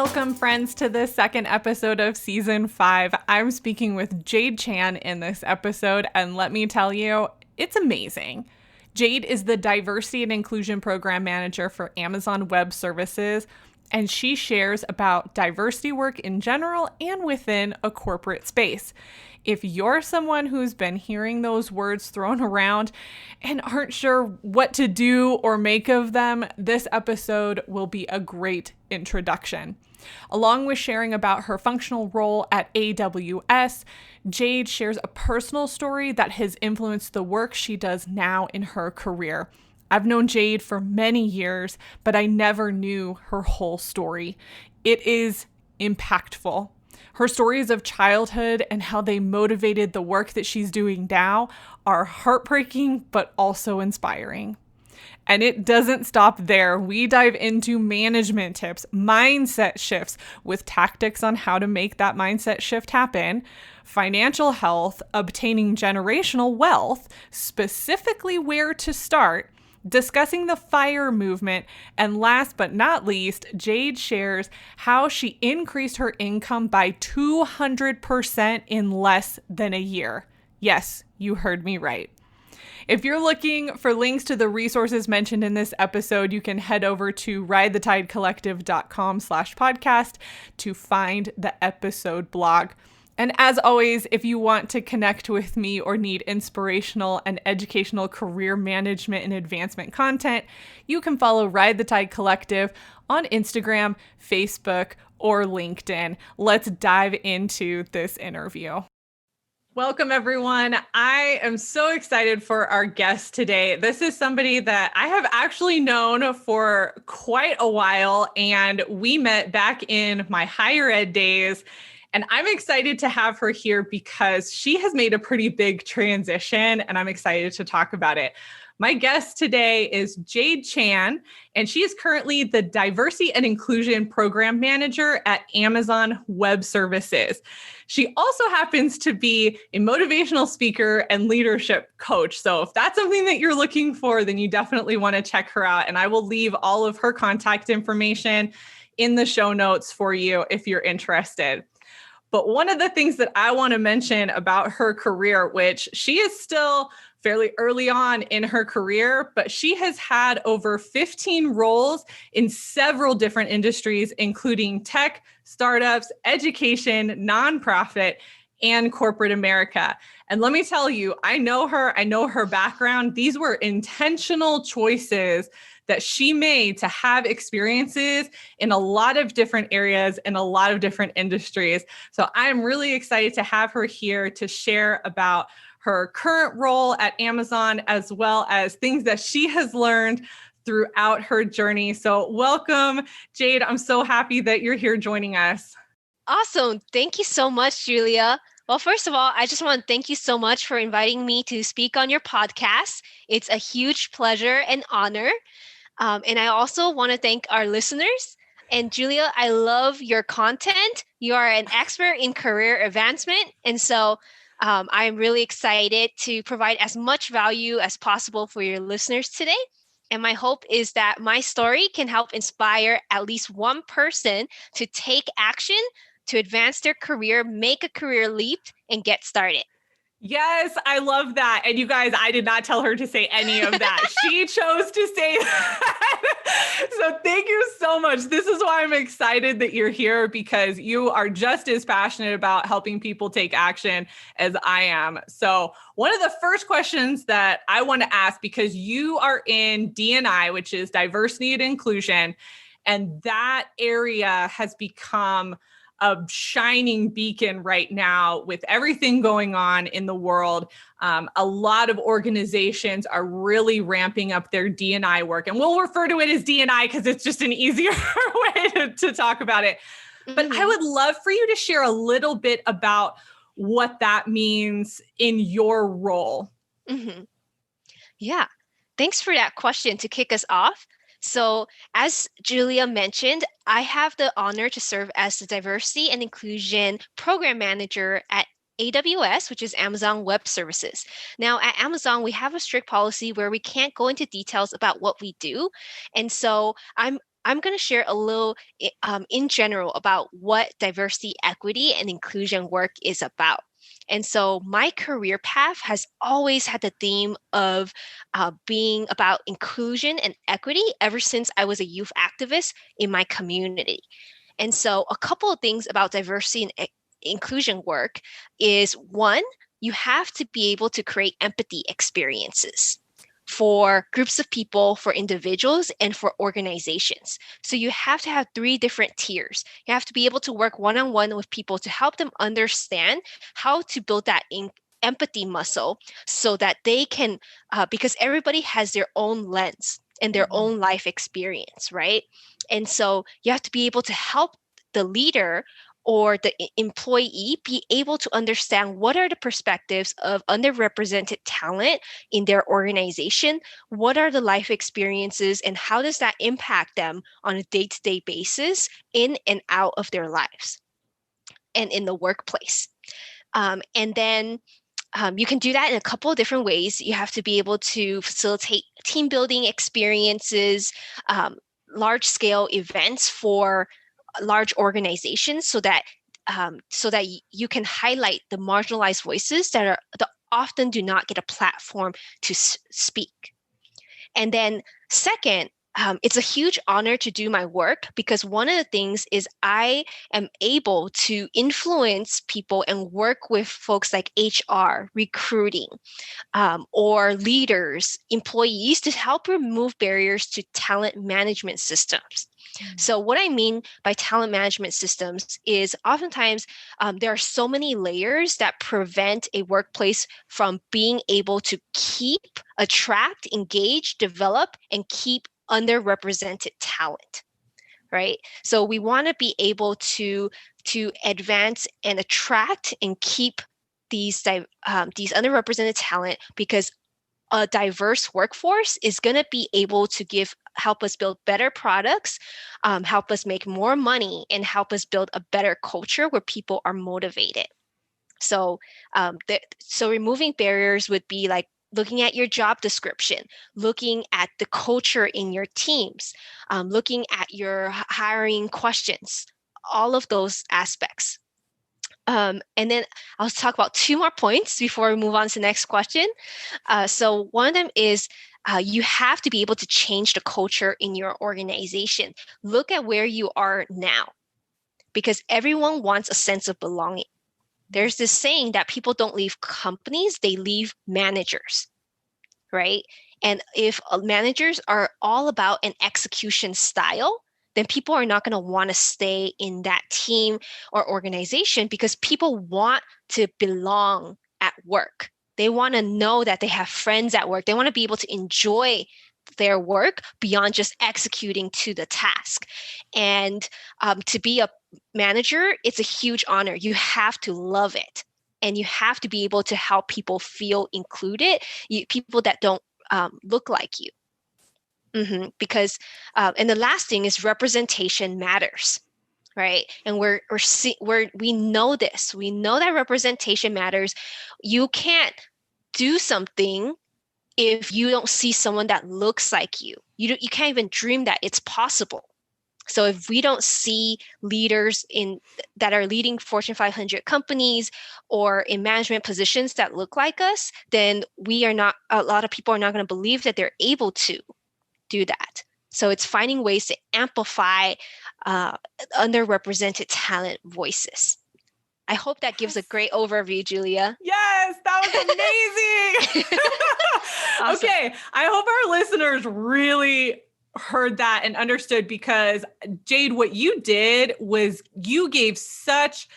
Welcome, friends, to the second episode of Season 5. I'm speaking with Jade Chan in this episode, and let me tell you, it's amazing. Jade is the Diversity and Inclusion Program Manager for Amazon Web Services, and she shares about diversity work in general and within a corporate space. If you're someone who's been hearing those words thrown around and aren't sure what to do or make of them, this episode will be a great introduction. Along with sharing about her functional role at AWS, Jade shares a personal story that has influenced the work she does now in her career. I've known Jade for many years, but I never knew her whole story. It is impactful. Her stories of childhood and how they motivated the work that she's doing now are heartbreaking, but also inspiring. And it doesn't stop there. We dive into management tips, mindset shifts with tactics on how to make that mindset shift happen, financial health, obtaining generational wealth, specifically where to start, discussing the FIRE movement, and last but not least, Jade shares how she increased her income by 200% in less than a year. Yes, you heard me right. If you're looking for links to the resources mentioned in this episode, you can head over to ridethetidecollective.com/podcast to find the episode blog. And as always, if you want to connect with me or need inspirational and educational career management and advancement content, you can follow Ride the Tide Collective on Instagram, Facebook, or LinkedIn. Let's dive into this interview. Welcome, everyone. I am so excited for our guest today. This is somebody that I have actually known for quite a while, and we met back in my higher ed days. And I'm excited to have her here because she has made a pretty big transition, and I'm excited to talk about it. My guest today is Jade Chan, and she is currently the Diversity and Inclusion Program Manager at Amazon Web Services. She also happens to be a motivational speaker and leadership coach. So if that's something that you're looking for, then you definitely want to check her out. And I will leave all of her contact information in the show notes for you if you're interested. But one of the things that I want to mention about her career, which she is still fairly early on in her career, but she has had over 15 roles in several different industries, including tech, startups, education, nonprofit, and corporate America. And let me tell you, I know her background. These were intentional choices that she made to have experiences in a lot of different areas and a lot of different industries. So I'm really excited to have her here to share about her current role at Amazon, as well as things that she has learned throughout her journey. So welcome, Jade. I'm so happy that you're here joining us. Awesome. Thank you so much, Julia. Well, first of all, I just want to thank you so much for inviting me to speak on your podcast. It's a huge pleasure and honor. And I also want to thank our listeners. And Julia, I love your content. You are an expert in career advancement. And so I'm really excited to provide as much value as possible for your listeners today. And my hope is that my story can help inspire at least one person to take action to advance their career, make a career leap, and get started. Yes, I love that. And you guys, I did not tell her to say any of that. She chose to say that. So thank you so much. This is why I'm excited that you're here, because you are just as passionate about helping people take action as I am. So one of the first questions that I want to ask, because you are in D&I, which is diversity and inclusion, and that area has become a shining beacon right now with everything going on in the world. A lot of organizations are really ramping up their D&I work, and we'll refer to it as D&I because it's just an easier way to talk about it. But I would love for you to share a little bit about what that means in your role. Yeah, thanks for that question to kick us off. So, as Julia mentioned, I have the honor to serve as the Diversity and Inclusion Program Manager at AWS, which is Amazon Web Services. Now, at Amazon, we have a strict policy where we can't go into details about what we do. And so I'm I'm going to share a little in general about what diversity, equity, and inclusion work is about. And so my career path has always had the theme of being about inclusion and equity ever since I was a youth activist in my community. And so a couple of things about diversity and inclusion work is one, you have to be able to create empathy experiences for groups of people, for individuals, and for organizations. So you have to have three different tiers. You have to be able to work one-on-one with people to help them understand how to build that empathy muscle so that they can, because everybody has their own lens and their own life experience, right? And so you have to be able to help the leader or the employee be able to understand what are the perspectives of underrepresented talent in their organization, what are the life experiences, and how does that impact them on a day-to-day basis in and out of their lives and in the workplace. And then you can do that in a couple of different ways. You have to be able to facilitate team building experiences, large scale events for large organizations so that you can highlight the marginalized voices that often do not get a platform to speak. And then second, it's a huge honor to do my work because one of the things is I am able to influence people and work with folks like HR, recruiting, or leaders, employees to help remove barriers to talent management systems. So what I mean by talent management systems is oftentimes there are so many layers that prevent a workplace from being able to keep, attract, engage, develop, and keep underrepresented talent, right? So we want to be able to advance and attract and keep these underrepresented talent because a diverse workforce is going to be able to help us build better products, help us make more money, and help us build a better culture where people are motivated. So, so removing barriers would be like looking at your job description, looking at the culture in your teams, looking at your hiring questions, all of those aspects. And then I'll talk about two more points before we move on to the next question. So one of them is you have to be able to change the culture in your organization. Look at where you are now, because everyone wants a sense of belonging. There's this saying that people don't leave companies, they leave managers, right? And if managers are all about an execution style, then people are not going to want to stay in that team or organization because people want to belong at work. They want to know that they have friends at work. They want to be able to enjoy their work beyond just executing to the task. And to be a manager, it's a huge honor. You have to love it. And you have to be able to help people feel included, people that don't look like you. Because, and the last thing is representation matters, right? And we know this. We know that representation matters. You can't do something if you don't see someone that looks like you. You can't even dream that it's possible. So if we don't see leaders that are leading Fortune 500 companies or in management positions that look like us, then a lot of people are not going to believe that they're able to do that. So it's finding ways to amplify underrepresented talent voices. I hope that gives a great overview, Julia. Yes, that was amazing. Awesome. Okay, I hope our listeners really heard that and understood, because Jade, what you did was you gave such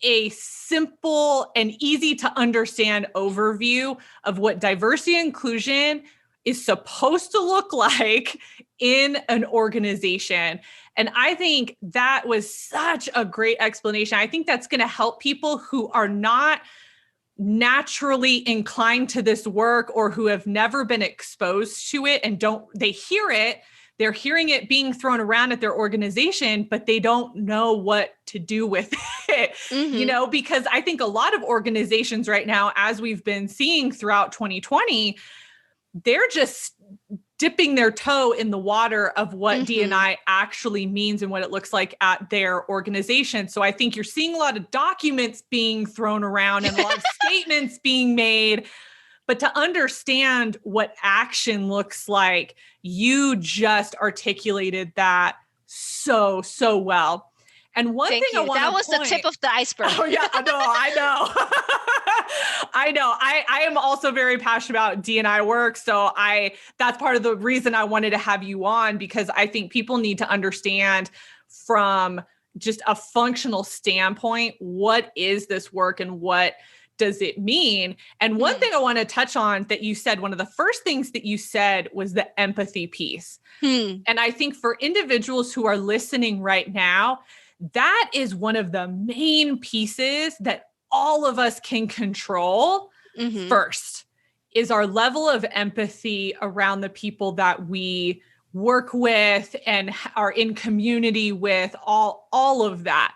a simple and easy to understand overview of what diversity and inclusion is supposed to look like in an organization. And I think that was such a great explanation. I think that's going to help people who are not naturally inclined to this work or who have never been exposed to it and they hear it, they're hearing it being thrown around at their organization, but they don't know what to do with it, because I think a lot of organizations right now, as we've been seeing throughout 2020, they're just dipping their toe in the water of what D&I actually means and what it looks like at their organization. So I think you're seeing a lot of documents being thrown around and a lot of statements being made, but to understand what action looks like, you just articulated that so well. And one Thank thing you. I want That to was the tip of the iceberg. Oh yeah, I know. I know. I am also very passionate about D&I work. So that's part of the reason I wanted to have you on, because I think people need to understand from just a functional standpoint, what is this work and what does it mean? And one thing I want to touch on that you said, one of the first things that you said was the empathy piece. And I think for individuals who are listening right now, that is one of the main pieces that all of us can control first, is our level of empathy around the people that we work with and are in community with, all of that.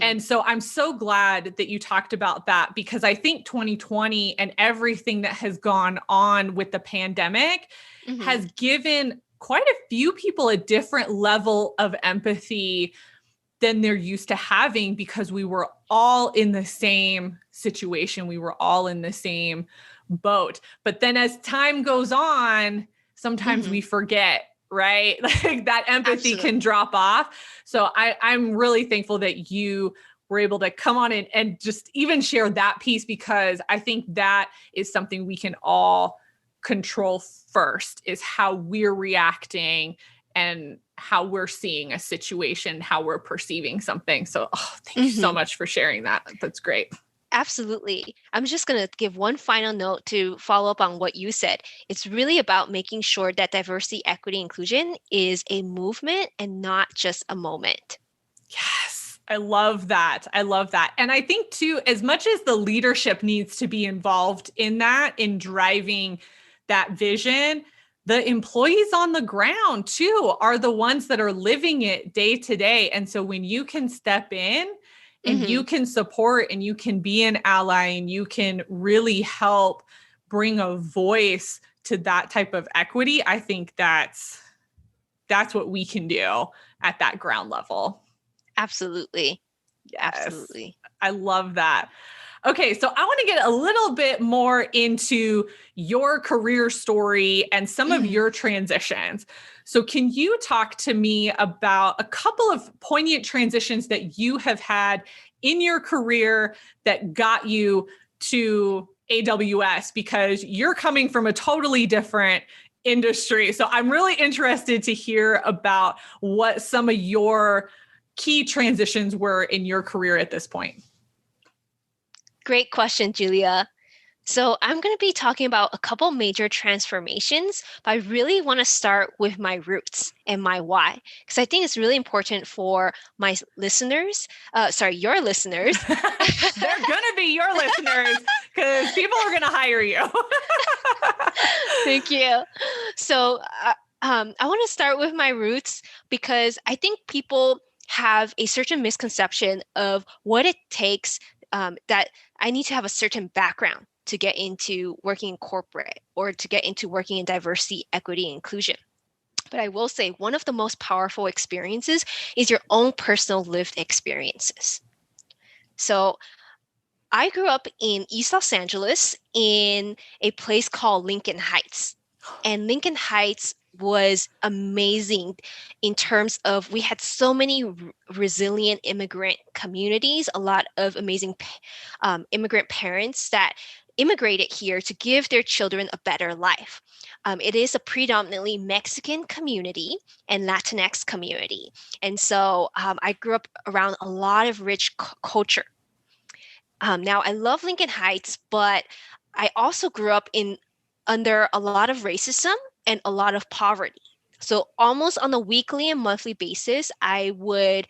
And so I'm so glad that you talked about that, because I think 2020 and everything that has gone on with the pandemic has given quite a few people a different level of empathy than they're used to having, because we were all in the same situation. We were all in the same boat. But then as time goes on, sometimes we forget, right? Like that empathy can drop off. So I'm really thankful that you were able to come on and just even share that piece, because I think that is something we can all control first, is how we're reacting and how we're seeing a situation, how we're perceiving something. So thank you so much for sharing that. That's great. Absolutely. I'm just going to give one final note to follow up on what you said. It's really about making sure that diversity, equity, inclusion is a movement and not just a moment. Yes. I love that. And I think too, as much as the leadership needs to be involved in that, in driving that vision, the employees on the ground too are the ones that are living it day to day. And so when you can step in and you can support and you can be an ally and you can really help bring a voice to that type of equity, I think that's what we can do at that ground level. Absolutely. Yes. Absolutely. I love that. Okay, so I want to get a little bit more into your career story and some of your transitions. So can you talk to me about a couple of poignant transitions that you have had in your career that got you to AWS? Because you're coming from a totally different industry. So I'm really interested to hear about what some of your key transitions were in your career at this point. Great question, Julia. So I'm going to be talking about a couple major transformations, but I really want to start with my roots and my why, because I think it's really important for my listeners, your listeners. They're going to be your listeners, because people are going to hire you. Thank you. So I want to start with my roots, because I think people have a certain misconception of what it takes, that I need to have a certain background to get into working in corporate or to get into working in diversity, equity, and inclusion. But I will say one of the most powerful experiences is your own personal lived experiences. So I grew up in East Los Angeles in a place called Lincoln Heights. And Lincoln Heights was amazing in terms of we had so many resilient immigrant communities, a lot of amazing immigrant parents that immigrated here to give their children a better life. It is a predominantly Mexican community and Latinx community. And so I grew up around a lot of rich culture. Now, I love Lincoln Heights, but I also grew up under a lot of racism and a lot of poverty. So almost on a weekly and monthly basis, I would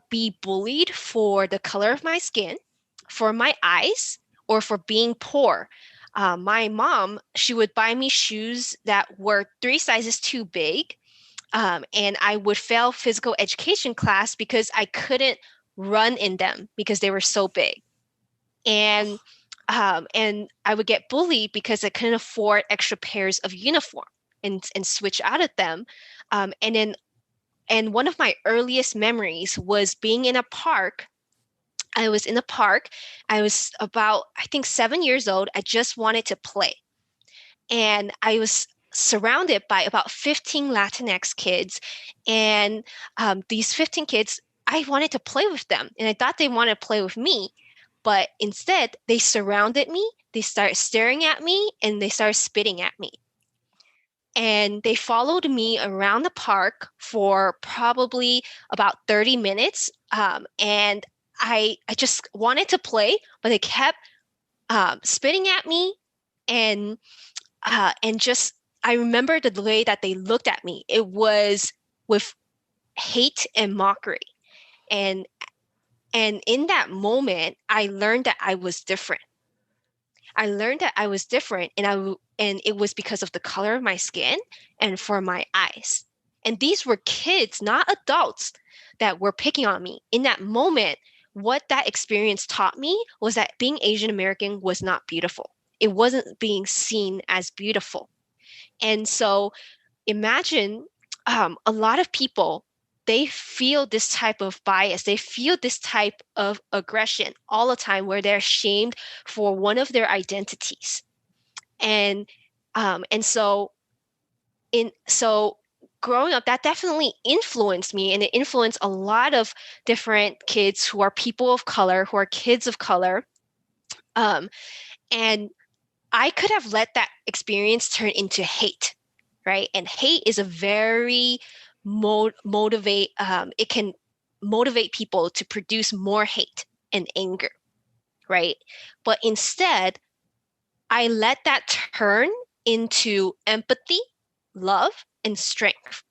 be bullied for the color of my skin, for my eyes, or for being poor. My mom, she would buy me shoes that were 3 sizes too big, and I would fail physical education class because I couldn't run in them because they were so big. And I would get bullied because I couldn't afford extra pairs of uniform. and switch out of them. And one of my earliest memories was being in a park. I was in a park. I was about, I think, 7 years old. I just wanted to play. And I was surrounded by about 15 Latinx kids. And these 15 kids, I wanted to play with them. And I thought they wanted to play with me. But instead, they surrounded me. They started staring at me and they started spitting at me. And they followed me around the park for probably about 30 minutes. And I just wanted to play, but they kept spitting at me. And just, I remember the way that they looked at me. It was with hate and mockery. And in that moment, I learned that I was different. I learned that I was different, and it was because of the color of my skin and for my eyes. And these were kids, not adults, that were picking on me. In that moment, what that experience taught me was that being Asian American was not beautiful. It wasn't being seen as beautiful. And so imagine a lot of people, they feel this type of bias. They feel this type of aggression all the time where they're shamed for one of their identities. And so growing up, that definitely influenced me, and it influenced a lot of different kids who are people of color, who are kids of color. And I could have let that experience turn into hate, right? And hate is a very it can motivate people to produce more hate and anger, right? But instead, I let that turn into empathy, love, and strength.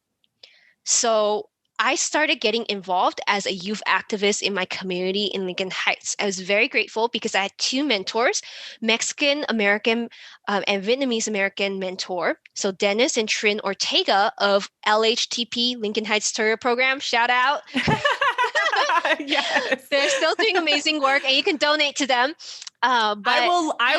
So I started getting involved as a youth activist in my community in Lincoln Heights. I was very grateful because I had two mentors, Mexican American and Vietnamese American mentor. So Dennis and Trin Ortega of LHTP, Lincoln Heights Tutorial Program, shout out. Yes. They're still doing amazing work, and you can donate to them. But I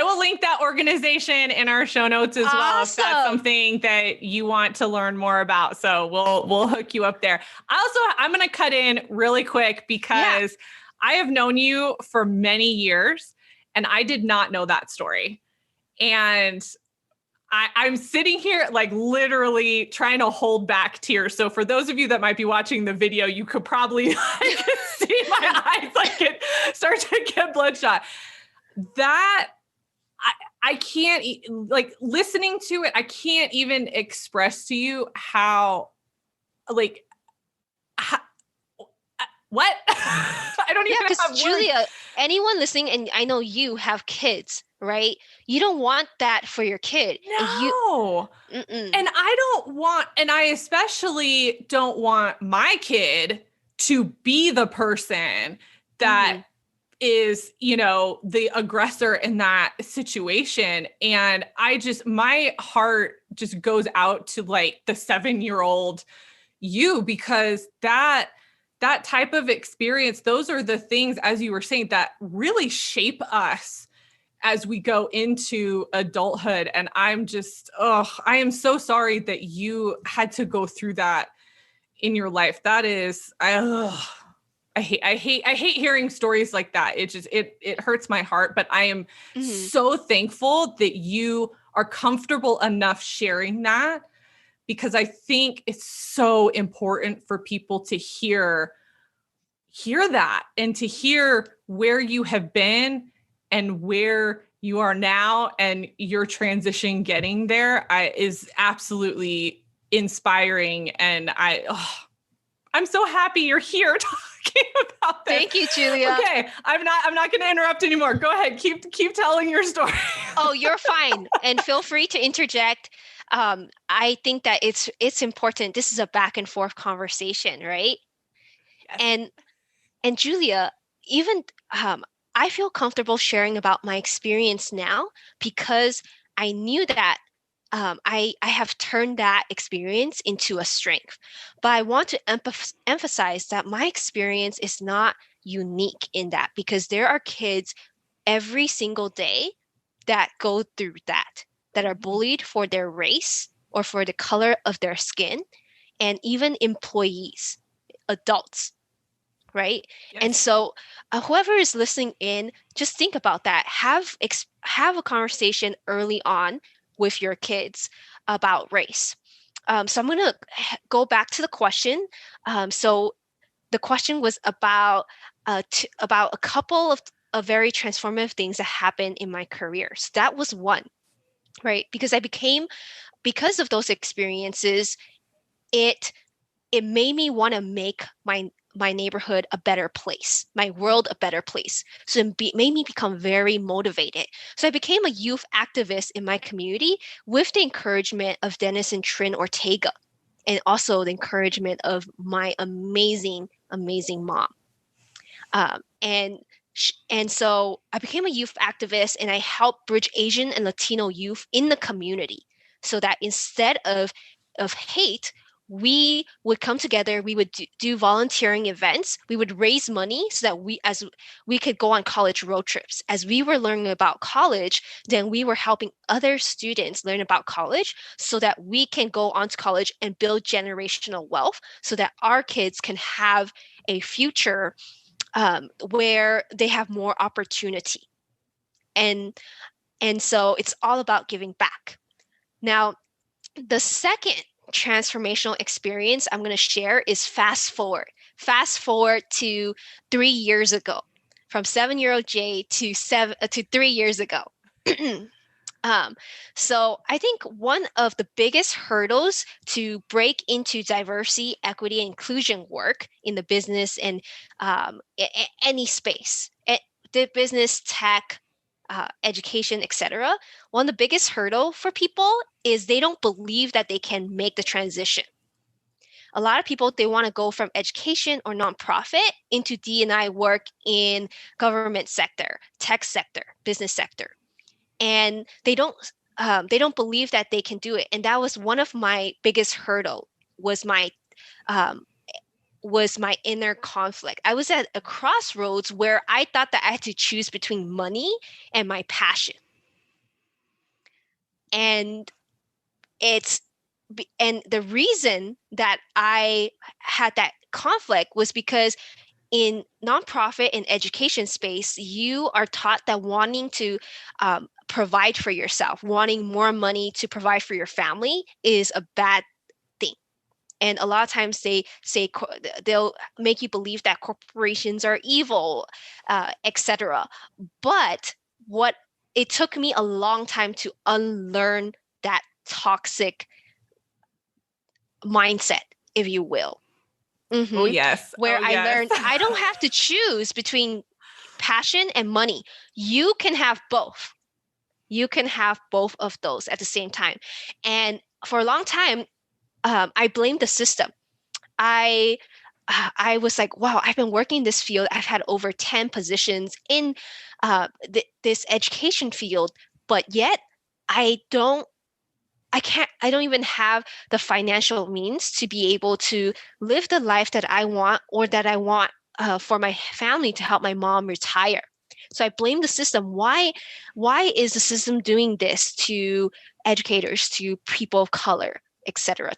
will link that organization in our show notes as well if that's something that you want to learn more about. So we'll hook you up there. I'm going to cut in really quick because I have known you for many years and I did not know that story. And I'm sitting here like literally trying to hold back tears. So for those of you that might be watching the video, you could probably see my eyes like start to get bloodshot. That I can't like listening to it. I can't even express to you how what I don't even have words. Julia, anyone listening, and I know you have kids, right? You don't want that for your kid. No. And I especially don't want my kid to be the person that is, the aggressor in that situation. And my heart just goes out to like the 7-year-old you, because that type of experience, those are the things, as you were saying, that really shape us as we go into adulthood. And I am so sorry that you had to go through that in your life. That is, I hate hearing stories like that. It hurts my heart, but I am so thankful that you are comfortable enough sharing that, because I think it's so important for people to hear that and to hear where you have been and where you are now and your transition getting there is absolutely inspiring. And I'm so happy you're here talking about this. Thank you, Julia. Okay, I'm not going to interrupt anymore. Go ahead. Keep telling your story. Oh, you're fine. And feel free to interject. I think that it's important. This is a back and forth conversation, right? Yes. And Julia, even I feel comfortable sharing about my experience now because I knew that I have turned that experience into a strength. But I want to emphasize that my experience is not unique in that, because there are kids every single day that go through that that are bullied for their race or for the color of their skin, and even employees, adults, right? Yes. And so whoever is listening in, just think about that. Have a conversation early on with your kids about race. So I'm going to go back to the question. So the question was about a couple of very transformative things that happened in my career. So that was one, right? Because because of those experiences, it made me want to make my neighborhood a better place, my world a better place. So it made me become very motivated. So I became a youth activist in my community with the encouragement of Dennis and Trin Ortega, and also the encouragement of my amazing, amazing mom. And so I became a youth activist, and I helped bridge Asian and Latino youth in the community, so that instead of hate, we would come together. We would do volunteering events. We would raise money so that we could go on college road trips. As we were learning about college, then we were helping other students learn about college so that we can go on to college and build generational wealth so that our kids can have a future where they have more opportunity. And so it's all about giving back. Now, the second transformational experience I'm going to share is fast forward. Fast forward to 3 years ago, from 7-year-old Jay to 3 years ago. So I think one of the biggest hurdles to break into diversity, equity, and inclusion work in the business and any space, the business, tech, education, etc. One of the biggest hurdle for people is they don't believe that they can make the transition. A lot of people, they want to go from education or nonprofit into D&I work in government sector, tech sector, business sector, and they don't believe that they can do it. And that was one of my biggest hurdle, was my inner conflict. I was at a crossroads where I thought that I had to choose between money and my passion. And the reason that I had that conflict was because in nonprofit and education space, you are taught that wanting to provide for yourself, wanting more money to provide for your family is a bad thing. And a lot of times they'll make you believe that corporations are evil, etc. But it took me a long time to unlearn that toxic mindset, if you will. Oh, yes. Where I yes. learned I don't have to choose between passion and money. You can have both. You can have both of those at the same time. And for a long time, I blamed the system. I was like, wow, I've been working in this field. I've had over 10 positions in this education field, but yet I don't even have the financial means to be able to live the life that I want, or that I want for my family to help my mom retire. So I blame the system. Why is the system doing this to educators, to people of color, etc.?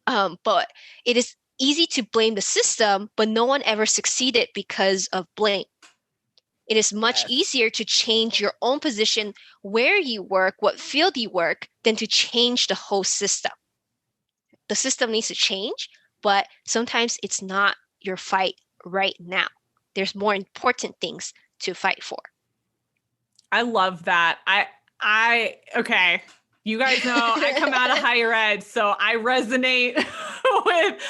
But it is easy to blame the system, but no one ever succeeded because of blame. It is much easier to change your own position, where you work, what field you work, than to change the whole system. The system needs to change, but sometimes it's not your fight right now. There's more important things to fight for. I love that. Okay. You guys know I come out of higher ed, so I resonate with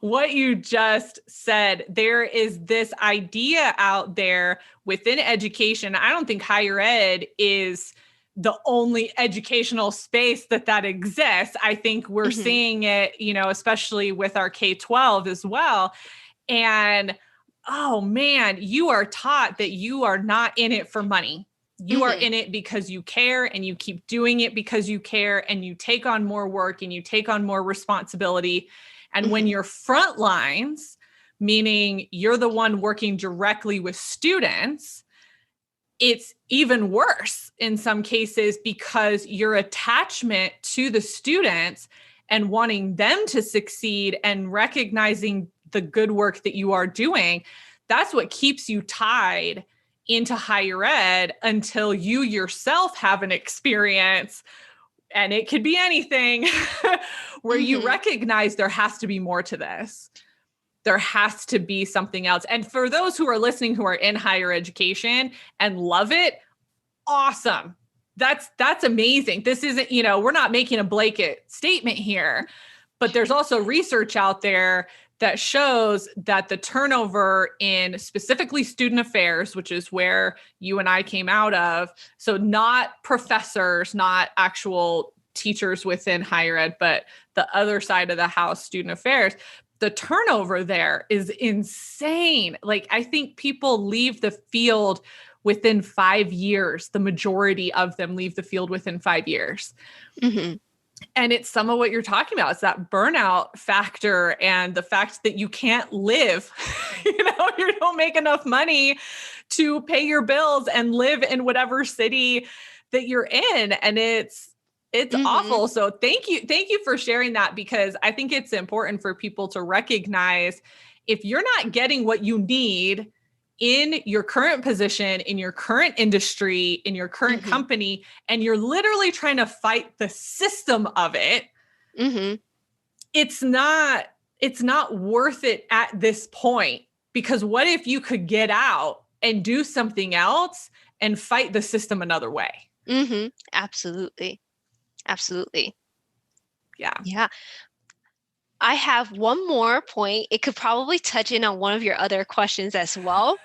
what you just said. There is this idea out there within education. I don't think higher ed is the only educational space that exists. I think we're seeing it, especially with our K-12 as well. And oh man, you are taught that you are not in it for money. You are in it because you care, and you keep doing it because you care, and you take on more work and you take on more responsibility. And when you're front lines, meaning you're the one working directly with students, it's even worse in some cases because your attachment to the students and wanting them to succeed and recognizing the good work that you are doing, that's what keeps you tied into higher ed until you yourself have an experience, and it could be anything, where you recognize there has to be more to this. There has to be something else. And for those who are listening who are in higher education and love it, awesome. That's amazing. This isn't, we're not making a blanket statement here, but there's also research out there that shows that the turnover in specifically student affairs, which is where you and I came out of, so not professors, not actual teachers within higher ed, but the other side of the house, student affairs, the turnover there is insane. Like, I think people leave the field within 5 years. The majority of them leave the field within 5 years. Mm-hmm. And it's some of what you're talking about. It's that burnout factor and the fact that you can't live, you don't make enough money to pay your bills and live in whatever city that you're in. And it's awful. So thank you for sharing that, because I think it's important for people to recognize if you're not getting what you need in your current position, in your current industry, in your current company, and you're literally trying to fight the system of it, it's not worth it at this point. Because what if you could get out and do something else and fight the system another way? Absolutely. Absolutely. Yeah. I have one more point. It could probably touch in on one of your other questions as well,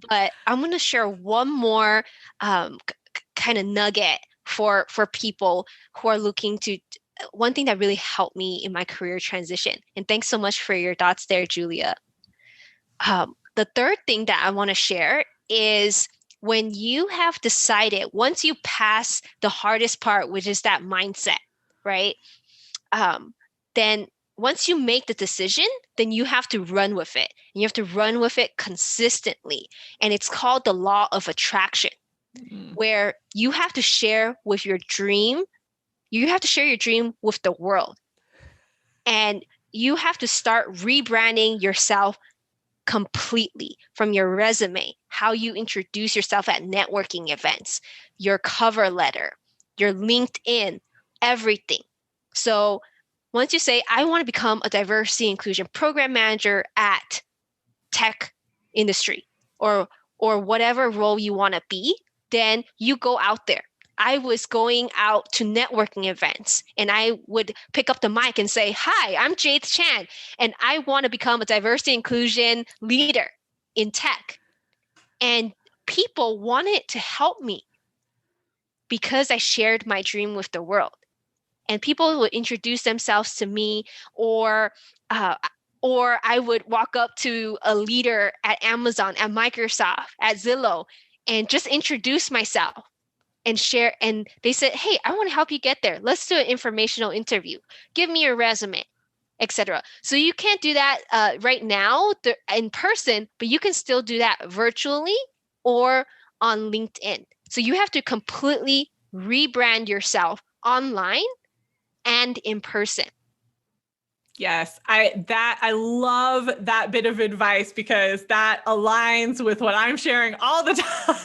but I'm going to share one more kind of nugget for people who are looking to, one thing that really helped me in my career transition. And thanks so much for your thoughts there, Julia. The third thing that I want to share is when you have decided, once you pass the hardest part, which is that mindset, right? Then once you make the decision, then you have to run with it. And you have to run with it consistently. And it's called the law of attraction, where you have to share with your dream. You have to share your dream with the world. And you have to start rebranding yourself completely, from your resume, how you introduce yourself at networking events, your cover letter, your LinkedIn, everything. So once you say, I want to become a diversity inclusion program manager at tech industry or whatever role you want to be, then you go out there. I was going out to networking events and I would pick up the mic and say, hi, I'm Jade Chan, and I want to become a diversity inclusion leader in tech. And people wanted to help me because I shared my dream with the world. And people would introduce themselves to me, or I would walk up to a leader at Amazon, at Microsoft, at Zillow, and just introduce myself and share. And they said, hey, I want to help you get there. Let's do an informational interview. Give me your resume, etc. So you can't do that right now in person, but you can still do that virtually or on LinkedIn. So you have to completely rebrand yourself online and in person. Yes, I love that bit of advice, because that aligns with what I'm sharing all the time.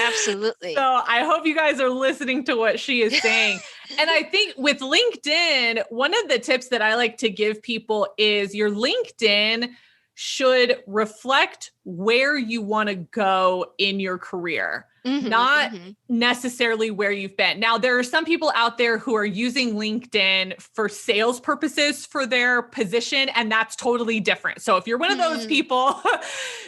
Absolutely. So I hope you guys are listening to what she is saying. And I think with LinkedIn, one of the tips that I like to give people is your LinkedIn should reflect where you want to go in your career. Not necessarily where you've been. Now, there are some people out there who are using LinkedIn for sales purposes for their position, and that's totally different. So if you're one of those people,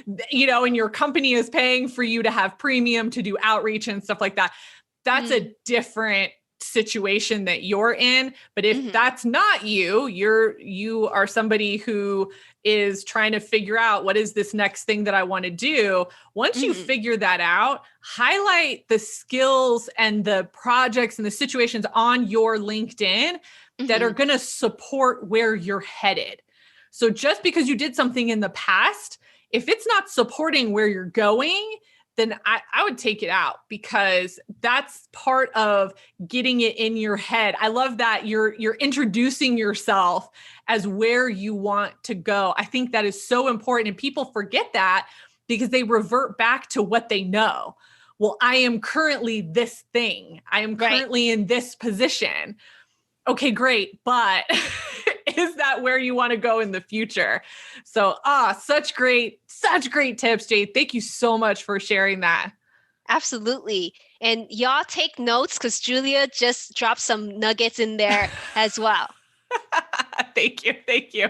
and your company is paying for you to have premium to do outreach and stuff like that, that's a different situation that you're in. But if that's not you, you are somebody who is trying to figure out, what is this next thing that I want to do? Once you figure that out, highlight the skills and the projects and the situations on your LinkedIn that are going to support where you're headed. So just because you did something in the past, if it's not supporting where you're going, then I would take it out, because that's part of getting it in your head. I love that you're introducing yourself as where you want to go. I think that is so important. And people forget that because they revert back to what they know. Well, I am currently this thing. I am currently in this position. Okay, great. But is that where you want to go in the future? So, such great tips, Jade. Thank you so much for sharing that. Absolutely. And y'all take notes because Julia just dropped some nuggets in there as well. Thank you. Thank you.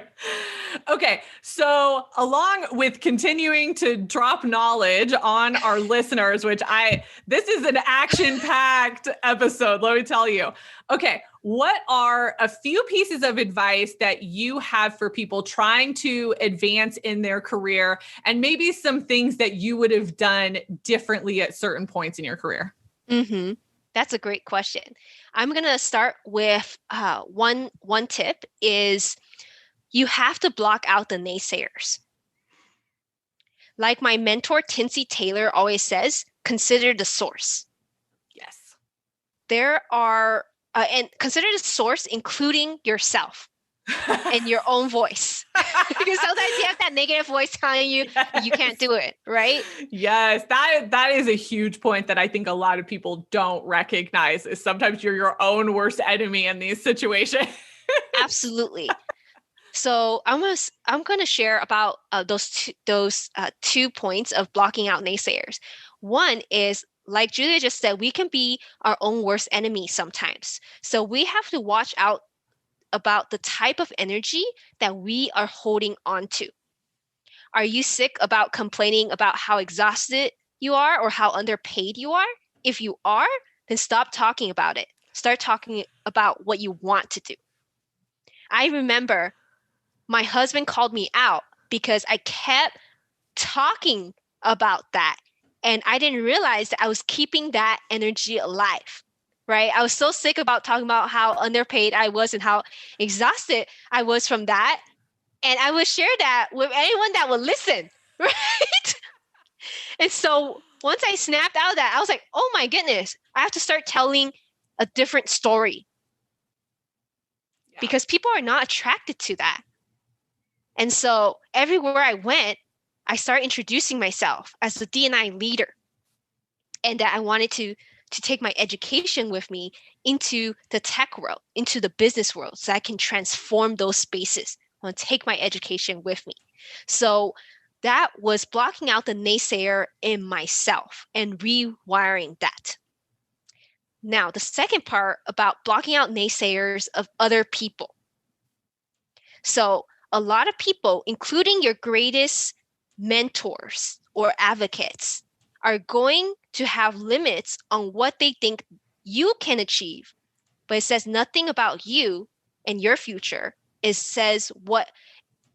Okay. So along with continuing to drop knowledge on our listeners, this is an action-packed episode, let me tell you. Okay. What are a few pieces of advice that you have for people trying to advance in their career, and maybe some things that you would have done differently at certain points in your career? Mm-hmm. That's a great question. I'm going to start with one tip is you have to block out the naysayers. Like my mentor, Tinsy Taylor, always says, consider the source. Yes. There are, and consider the source, including yourself and your own voice. Because sometimes you have that negative voice telling you you can't do it, right? Yes, that is a huge point that I think a lot of people don't recognize, is sometimes you're your own worst enemy in these situations. Absolutely. So I'm gonna share about those 2 points of blocking out naysayers. One is, like Julia just said, we can be our own worst enemy sometimes. So we have to watch out about the type of energy that we are holding on to. Are you sick about complaining about how exhausted you are or how underpaid you are? If you are, then stop talking about it. Start talking about what you want to do. I remember my husband called me out because I kept talking about that. And I didn't realize that I was keeping that energy alive, right? I was so sick about talking about how underpaid I was and how exhausted I was from that. And I would share that with anyone that would listen, right? And so once I snapped out of that, I was like, oh my goodness, I have to start telling a different story. Yeah. Because people are not attracted to that. And so everywhere I went, I started introducing myself as the D&I leader, and that I wanted to take my education with me into the tech world, into the business world, so I can transform those spaces. I want to take my education with me. So that was blocking out the naysayer in myself and rewiring that. Now, the second part about blocking out naysayers of other people. So a lot of people, including your greatest mentors or advocates, are going to have limits on what they think you can achieve, but it says nothing about you and your future. It says what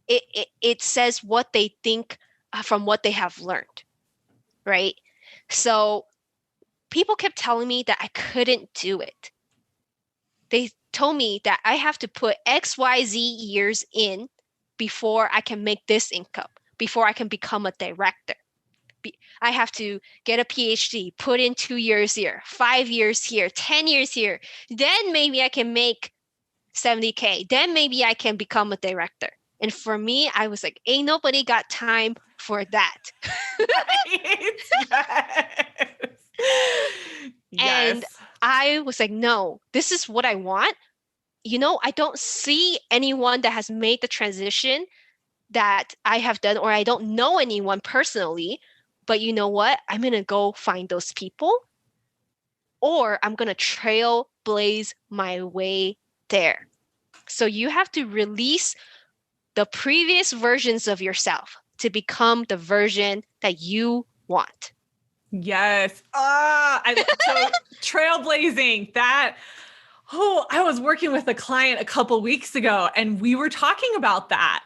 it says what they think from what they have learned, right? So people kept telling me that I couldn't do it. They told me that I have to put XYZ years in before I can make this income, before I can become a director. I have to get a PhD, put in 2 years here, 5 years here, 10 years here. Then maybe I can make 70K. Then maybe I can become a director. And for me, I was like, ain't nobody got time for that. Yes. And I was like, no, this is what I want. I don't see anyone that has made the transition that I have done, or I don't know anyone personally, but you know what? I'm going to go find those people, or I'm going to trailblaze my way there. So you have to release the previous versions of yourself to become the version that you want. Yes. So trailblazing, that. Oh, I was working with a client a couple weeks ago, and we were talking about that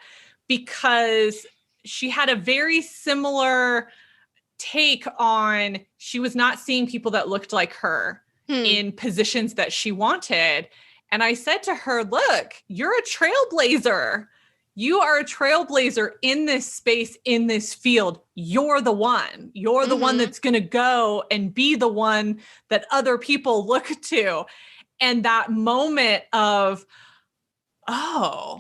because she had a very similar take on, she was not seeing people that looked like her in positions that she wanted. And I said to her, look, you're a trailblazer. You are a trailblazer in this space, in this field. You're the one. You're the one that's going to go and be the one that other people look to. And that moment of, oh,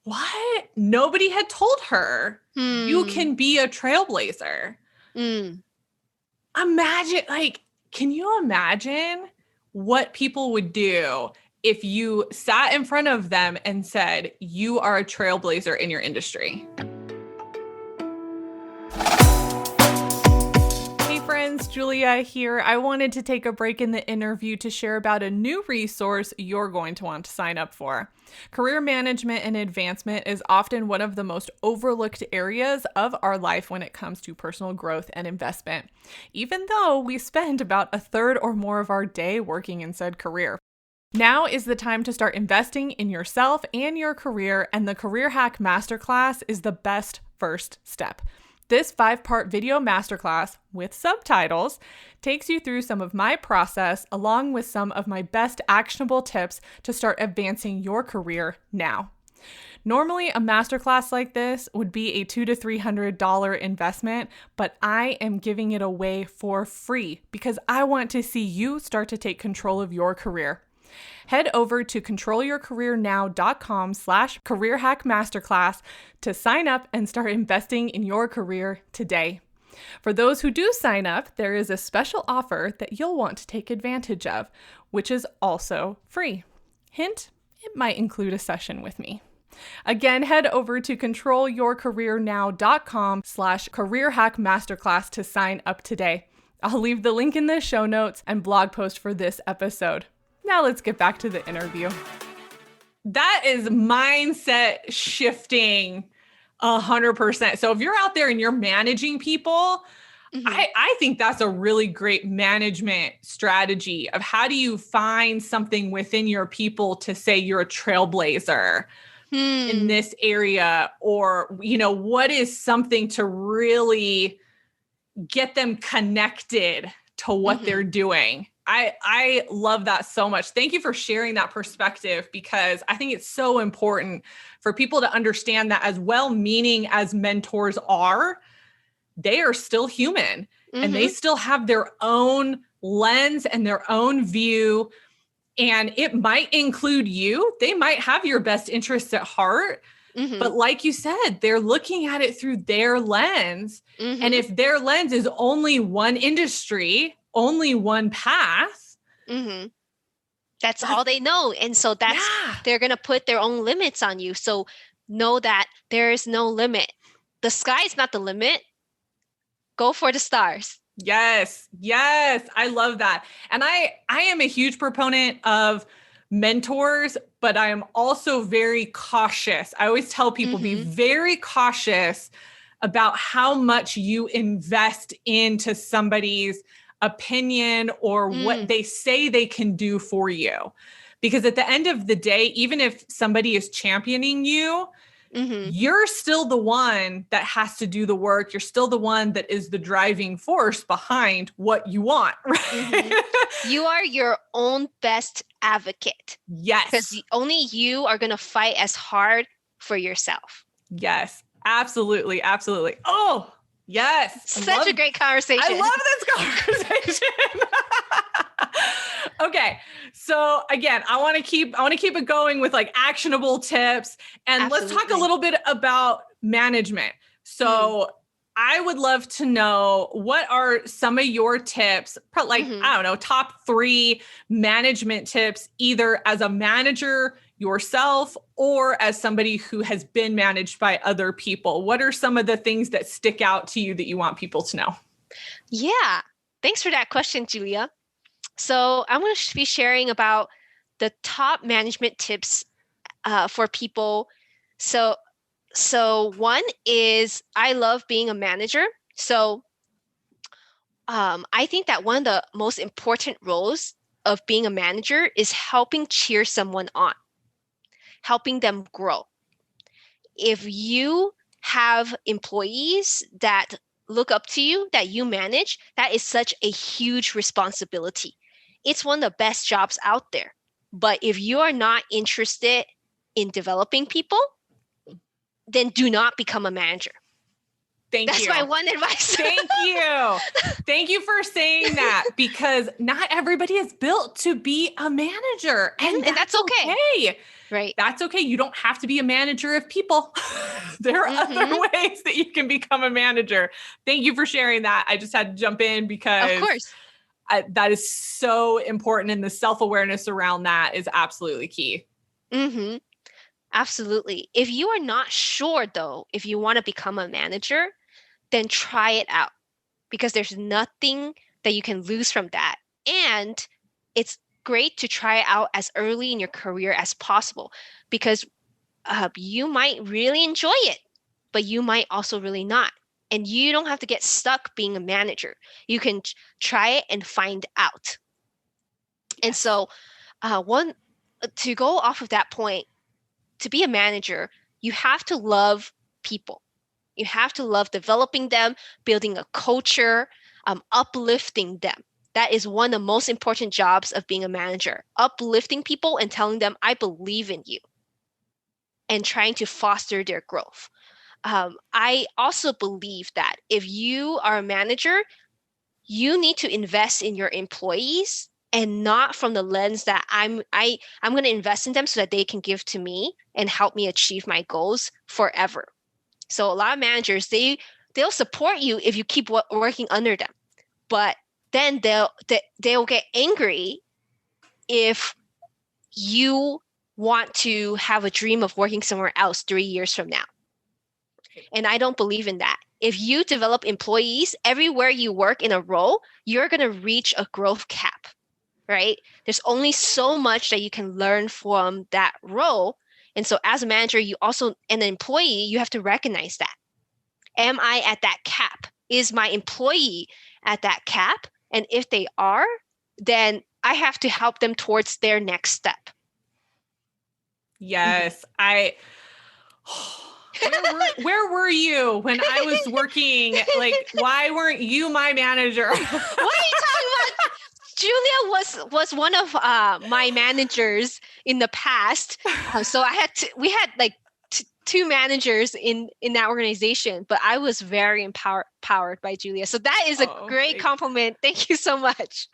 what? Nobody had told her you can be a trailblazer. Imagine, like, can you imagine what people would do if you sat in front of them and said, you are a trailblazer in your industry? Hey friends, Julia here. I wanted to take a break in the interview to share about a new resource you're going to want to sign up for. Career management and advancement is often one of the most overlooked areas of our life when it comes to personal growth and investment, even though we spend about a third or more of our day working in said career. Now is the time to start investing in yourself and your career, and the Career Hack Masterclass is the best first step. This 5-part video masterclass with subtitles takes you through some of my process along with some of my best actionable tips to start advancing your career now. Normally, a masterclass like this would be a $200 to $300 investment, but I am giving it away for free because I want to see you start to take control of your career. Head over to controlyourcareernow.com/careerhackmasterclass to sign up and start investing in your career today. For those who do sign up, there is a special offer that you'll want to take advantage of, which is also free. Hint, it might include a session with me. Again, head over to controlyourcareernow.com/careerhackmasterclass to sign up today. I'll leave the link in the show notes and blog post for this episode. Now let's get back to the interview. That is mindset shifting 100%. So if you're out there and you're managing people, I think that's a really great management strategy of how do you find something within your people to say you're a trailblazer in this area, or, you know, what is something to really get them connected to what they're doing. I love that so much. Thank you for sharing that perspective, because I think it's so important for people to understand that as well-meaning as mentors are, they are still human and they still have their own lens and their own view. And it might include you. They might have your best interests at heart. But like you said, they're looking at it through their lens. And if their lens is only one industry, only one path, that's all they know. And so they're going to put their own limits on you. So know that there is no limit. The sky is not the limit. Go for the stars. Yes. I love that. And I am a huge proponent of mentors, but I am also very cautious. I always tell people, be very cautious about how much you invest into somebody's opinion or what they say they can do for you. Because at the end of the day, even if somebody is championing you, you're still the one that has to do the work. You're still the one that is the driving force behind what you want, right? You are your own best advocate. Yes. Because only you are going to fight as hard for yourself. Yes, absolutely. Oh, yes. Such a great conversation. I love this conversation. Okay. So again, I want to keep it going with like actionable tips, and let's talk a little bit about management. So I would love to know, what are some of your tips, like, I don't know, top 3 management tips, either as a manager yourself or as somebody who has been managed by other people. What are some of the things that stick out to you that you want people to know? Yeah. Thanks for that question, Julia. So I'm going to be sharing about the top management tips for people. So one is, I love being a manager. So I think that one of the most important roles of being a manager is helping cheer someone on, helping them grow. If you have employees that look up to you, that you manage, that is such a huge responsibility. It's one of the best jobs out there. But if you are not interested in developing people, then do not become a manager. That's my one advice. Thank you. Thank you for saying that, because not everybody is built to be a manager. And that's okay. Right. That's okay. You don't have to be a manager of people. There are other ways that you can become a manager. Thank you for sharing that. I just had to jump in because of course. That is so important. And the self-awareness around that is absolutely key. Mm-hmm. Absolutely. If you are not sure, though, if you want to become a manager, then try it out, because there's nothing that you can lose from that. And it's great to try it out as early in your career as possible, because you might really enjoy it, but you might also really not. And you don't have to get stuck being a manager. You can try it and find out. And so to go off of that point, to be a manager, you have to love people. You have to love developing them, building a culture, uplifting them. That is one of the most important jobs of being a manager. Uplifting people and telling them, I believe in you, and trying to foster their growth. I also believe that if you are a manager, you need to invest in your employees, and not from the lens that I'm going to invest in them so that they can give to me and help me achieve my goals forever. So a lot of managers, they'll support you if you keep working under them, but then they'll get angry if you want to have a dream of working somewhere else 3 years from now. And I don't believe in that. If you develop employees everywhere you work in a role, you're going to reach a growth cap, right? There's only so much that you can learn from that role. And so as a manager, you also, an employee, you have to recognize that. Am I at that cap? Is my employee at that cap? And if they are, then I have to help them towards their next step. Yes. Where were you when I was working? Like, why weren't you my manager? What are you talking about? Julia was one of my managers in the past. So we had like two managers in that organization, but I was very empowered by Julia. So that is a great compliment. Thank you so much.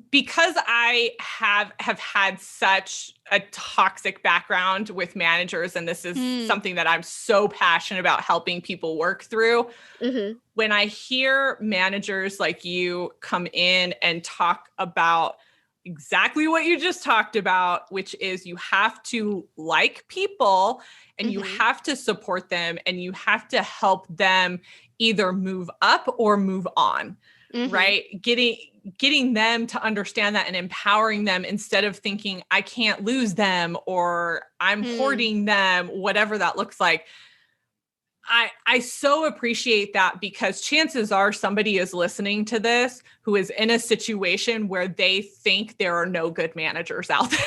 Because I have had such a toxic background with managers, and this is something that I'm so passionate about helping people work through. Mm-hmm. When I hear managers like you come in and talk about exactly what you just talked about, which is you have to like people and you have to support them and you have to help them either move up or move on, right? Getting them to understand that and empowering them instead of thinking I can't lose them or I'm hoarding them, whatever that looks like. I so appreciate that, because chances are somebody is listening to this who is in a situation where they think there are no good managers out there.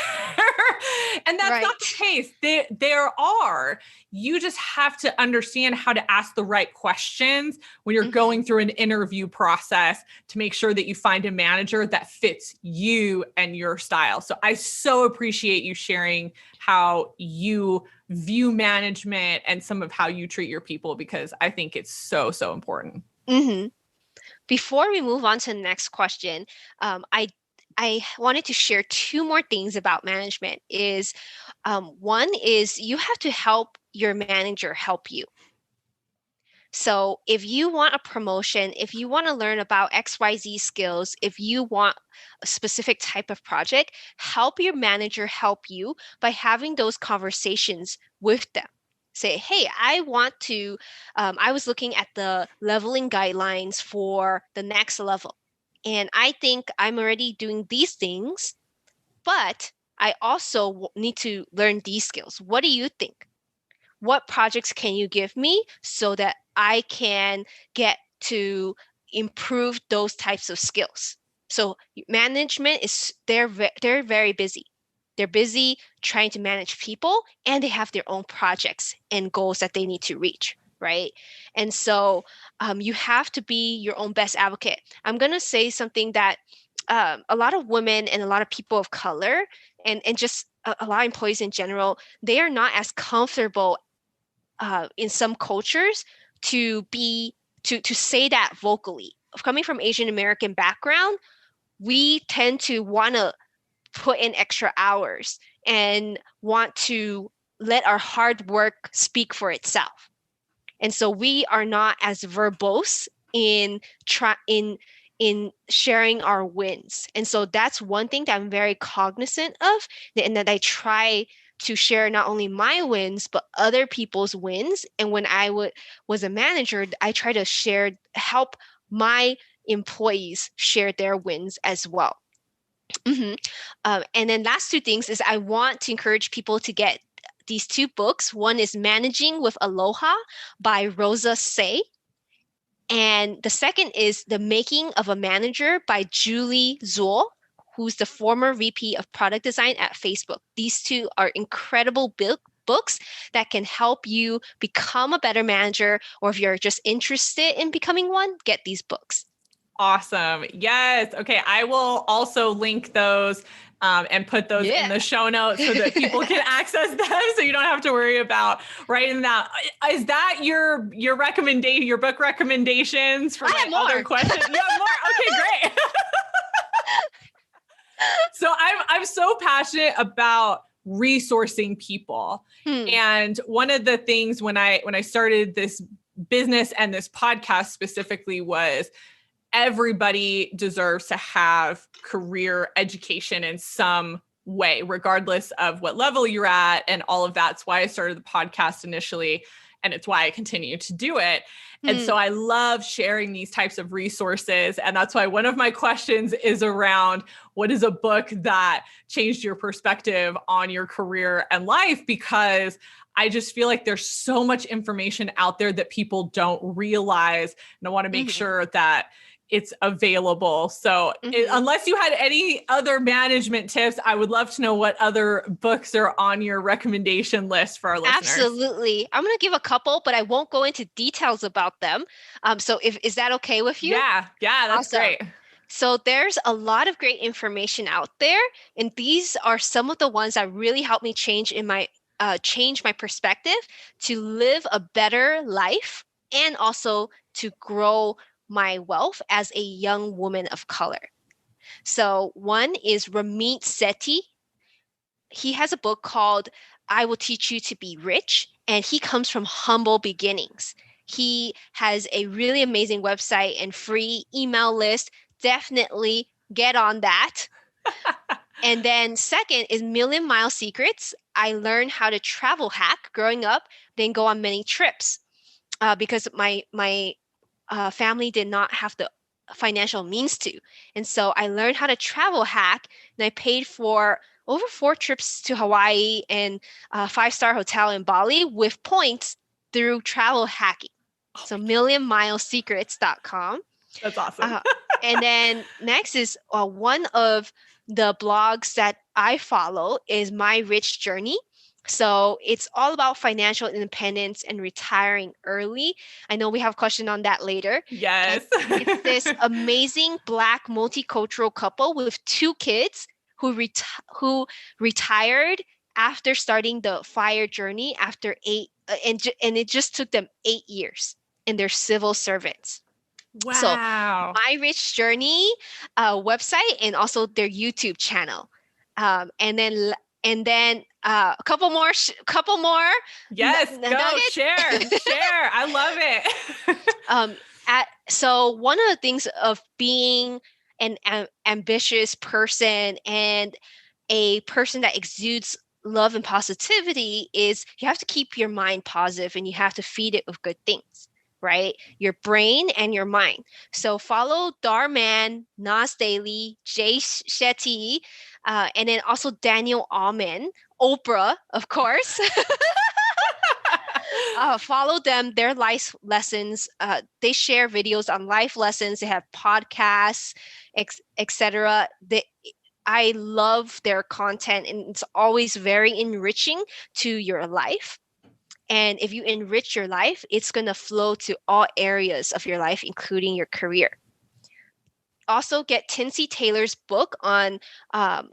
And that's not the case. There are. You just have to understand how to ask the right questions when you're going through an interview process to make sure that you find a manager that fits you and your style. So I so appreciate you sharing how you view management and some of how you treat your people, because I think it's so, so important. Mm-hmm. Before we move on to the next question, I wanted to share two more things about management. One is you have to help your manager help you. So if you want a promotion, if you want to learn about XYZ skills, if you want a specific type of project, help your manager help you by having those conversations with them. Say, hey, I was looking at the leveling guidelines for the next level. And I think I'm already doing these things, but I also need to learn these skills. What do you think? What projects can you give me so that I can get to improve those types of skills? So management they're very busy. They're busy trying to manage people, and they have their own projects and goals that they need to reach, right? And so you have to be your own best advocate. I'm going to say something that a lot of women and a lot of people of color and just a lot of employees in general, they are not as comfortable in some cultures to be to say that vocally. Coming from Asian American background, we tend to want to put in extra hours and want to let our hard work speak for itself. And so we are not as verbose in sharing our wins. And so that's one thing that I'm very cognizant of, and that I try to share not only my wins but other people's wins. And when was a manager, I try to help my employees share their wins as well. Mhm. And then last two things is I want to encourage people to get these two books. One is Managing with Aloha by Rosa Say. And the second is The Making of a Manager by Julie Zuo, who's the former VP of product design at Facebook. These two are incredible books that can help you become a better manager, or if you're just interested in becoming one, get these books. Awesome. Yes. Okay. I will also link those and put those in the show notes so that people can access them, so you don't have to worry about writing that. Is that your recommendation, your book recommendations for my other questions? You have more? Okay, great. So I'm so passionate about resourcing people. And one of the things when I started this business and this podcast specifically was everybody deserves to have career education in some way, regardless of what level you're at and all of that. That's why I started the podcast initially, and it's why I continue to do it. And so I love sharing these types of resources. And that's why one of my questions is around, what is a book that changed your perspective on your career and life? Because I just feel like there's so much information out there that people don't realize. And I want to make sure that it's available. So unless you had any other management tips, I would love to know what other books are on your recommendation list for our listeners. Absolutely. I'm going to give a couple, but I won't go into details about them. So is that okay with you? Yeah, that's awesome. Great. So there's a lot of great information out there. And these are some of the ones that really helped me change my perspective to live a better life and also to grow my wealth as a young woman of color. So one is Ramit Sethi. He has a book called I Will Teach You to Be Rich, and he comes from humble beginnings. He has a really amazing website and free email list. Definitely get on that. And then second is Million Mile Secrets. I learned how to travel hack growing up, then go on many trips because my family did not have the financial means to. And so I learned how to travel hack, and I paid for over 4 trips to Hawaii and a 5-star hotel in Bali with points through travel hacking. So millionmilesecrets.com. That's awesome. And then next is one of the blogs that I follow is My Rich Journey. So it's all about financial independence and retiring early. I know we have a question on that later. Yes. It's this amazing Black multicultural couple with 2 kids who retired after starting the FIRE journey after 8, and it just took them 8 years, and they're civil servants. Wow. So My Rich Journey website and also their YouTube channel. And then a couple more. Yes, go share. I love it. So one of the things of being an ambitious person and a person that exudes love and positivity is you have to keep your mind positive and you have to feed it with good things, right? Your brain and your mind. So follow Dharman, Nas Daily, Jay Shetty, and then also Daniel Amen, Oprah, of course. Follow them, their life lessons. They share videos on life lessons. They have podcasts, etc. I love their content, and it's always very enriching to your life. And if you enrich your life, it's going to flow to all areas of your life, including your career. also get Tinsy Taylor's book on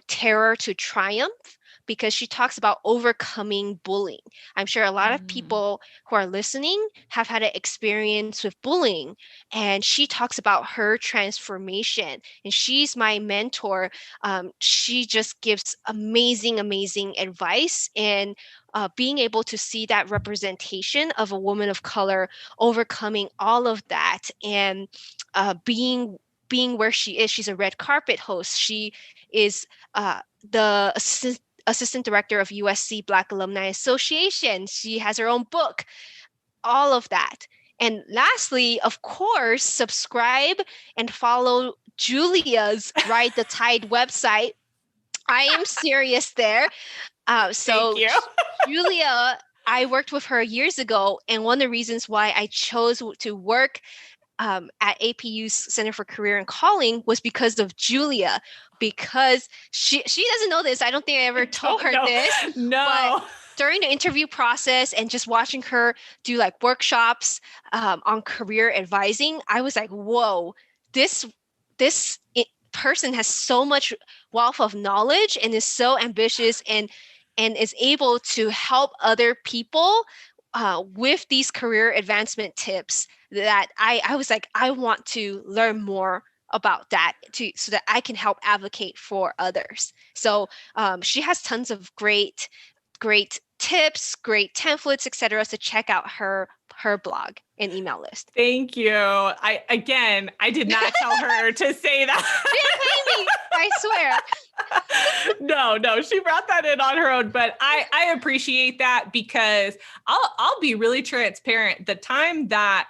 Terror to Triumph, because she talks about overcoming bullying. I'm sure a lot of Mm. people who are listening have had an experience with bullying, and she talks about her transformation. And she's my mentor. She just gives amazing, amazing advice, and being able to see that representation of a woman of color overcoming all of that, and being where she is. She's a red carpet host. She is the assistant director of USC Black Alumni Association. She has her own book, all of that. And lastly, of course, subscribe and follow Julia's Ride the Tide website. I am serious there. Thank So you. Julia, I worked with her years ago, and one of the reasons why I chose to work at APU's Center for Career and Calling was because of Julia. Because she doesn't know this. I don't think I ever told her No, this, but no. during the interview process and just watching her do like workshops on career advising, I was like, whoa, this person has so much wealth of knowledge and is so ambitious, and is able to help other people with these career advancement tips, that I was like, I want to learn more about that so that I can help advocate for others. So she has tons of great tips, great templates, etc. So check out her blog and email list. Thank you. I did not tell her to say that. She didn't pay me, I swear. No, she brought that in on her own, but I appreciate that, because I'll be really transparent. The time that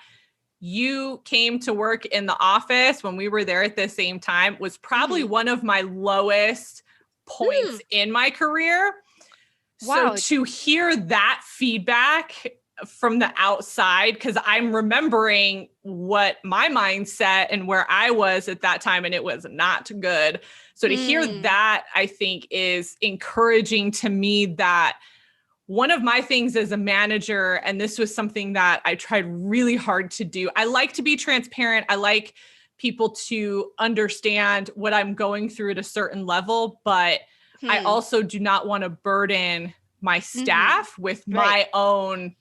you came to work in the office when we were there at the same time was probably one of my lowest points in my career. Wow. So to hear that feedback from the outside, because I'm remembering what my mindset and where I was at that time, and it was not good. So to hear that, I think, is encouraging to me. That one of my things as a manager, and this was something that I tried really hard to do, I like to be transparent. I like people to understand what I'm going through at a certain level, but I also do not want to burden my staff with my own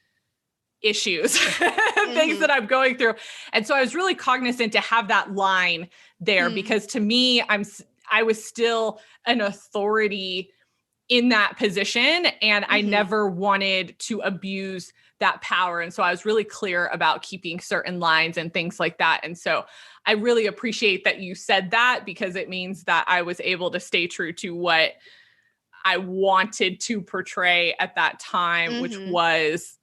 issues, things that I'm going through. And so I was really cognizant to have that line there, because to me, I was still an authority in that position, and I never wanted to abuse that power. And so I was really clear about keeping certain lines and things like that. And so I really appreciate that you said that, because it means that I was able to stay true to what I wanted to portray at that time, which was,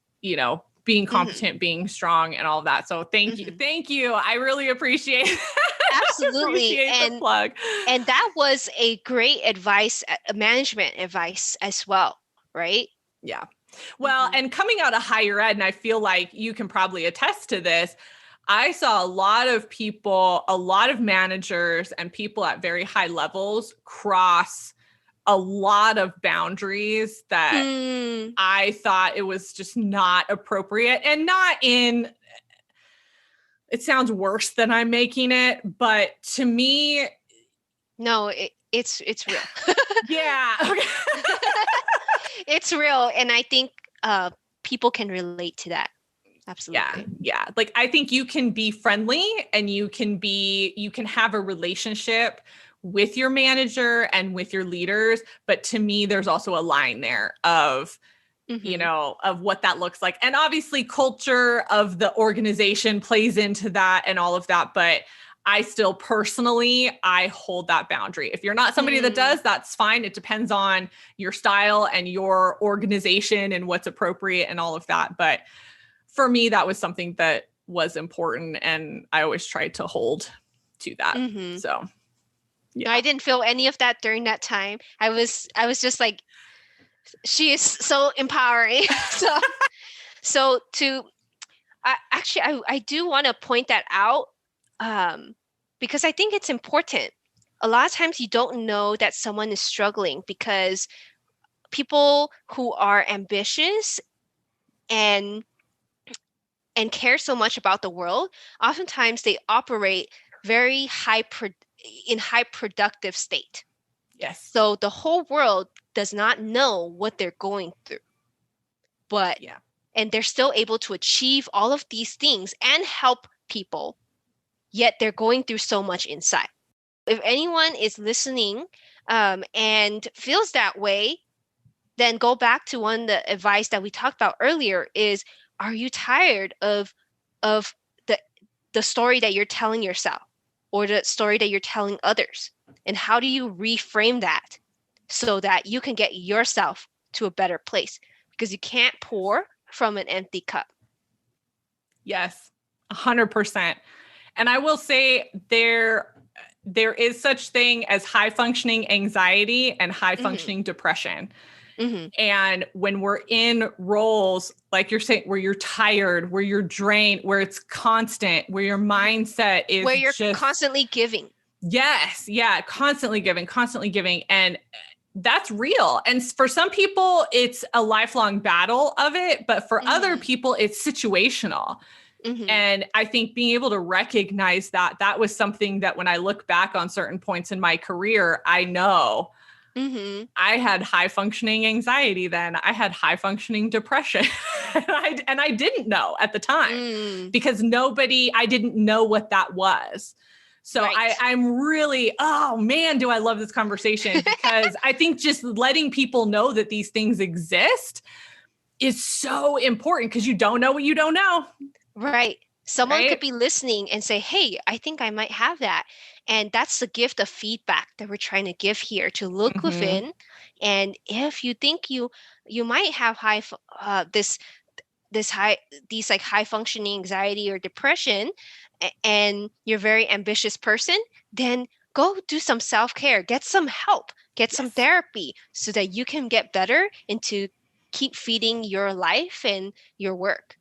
being competent, being strong, and all of that. So thank you. Thank you. I really appreciate it. Absolutely. Appreciate the plug. And that was a great advice, management advice as well, right? Yeah. Well, and coming out of higher ed, and I feel like you can probably attest to this, I saw a lot of people, a lot of managers and people at very high levels cross a lot of boundaries that I thought it was just not appropriate, and not in, it sounds worse than I'm making it, but to me, no, it's real. Yeah. It's real. And I think people can relate to that. Absolutely. Yeah. Like, I think you can be friendly, and you can have a relationship with your manager and with your leaders. But to me, there's also a line there of, of what that looks like. And obviously culture of the organization plays into that and all of that. But I still personally, I hold that boundary. If you're not somebody that does, that's fine. It depends on your style and your organization and what's appropriate and all of that. But for me, that was something that was important, and I always tried to hold to that. So yeah. I didn't feel any of that during that time. I was just like, she is so empowering. so I do want to point that out, because I think it's important. A lot of times you don't know that someone is struggling, because people who are ambitious and care so much about the world, oftentimes they operate very in high productive state. Yes. So the whole world does not know what they're going through. But Yeah. and they're still able to achieve all of these things and help people, yet they're going through so much inside. If anyone is listening and feels that way, then go back to one of the advice that we talked about earlier is, are you tired of the story that you're telling yourself or the story that you're telling others? And how do you reframe that so that you can get yourself to a better place? Because you can't pour from an empty cup. Yes, 100%. And I will say there is such thing as high functioning anxiety and high functioning depression. Mm-hmm. And when we're in roles, like you're saying, where you're tired, where you're drained, where it's constant, where your mindset is where you're just constantly giving. Yes. Yeah. Constantly giving, constantly giving. And that's real. And for some people, it's a lifelong battle of it. But for other people, it's situational. Mm-hmm. And I think being able to recognize that was something that when I look back on certain points in my career, I know I had high functioning anxiety then. I had high functioning depression. and I didn't know at the time because I didn't know what that was. So Right. I'm really, oh man, do I love this conversation because I think just letting people know that these things exist is so important because you don't know what you don't know. Right. Someone Right? could be listening and say, hey, I think I might have that. And that's the gift of feedback that we're trying to give here, to look within. And if you think you might have these like high functioning anxiety or depression, and you're a very ambitious person, then go do some self-care, get some help, get some therapy so that you can get better and to keep feeding your life and your work.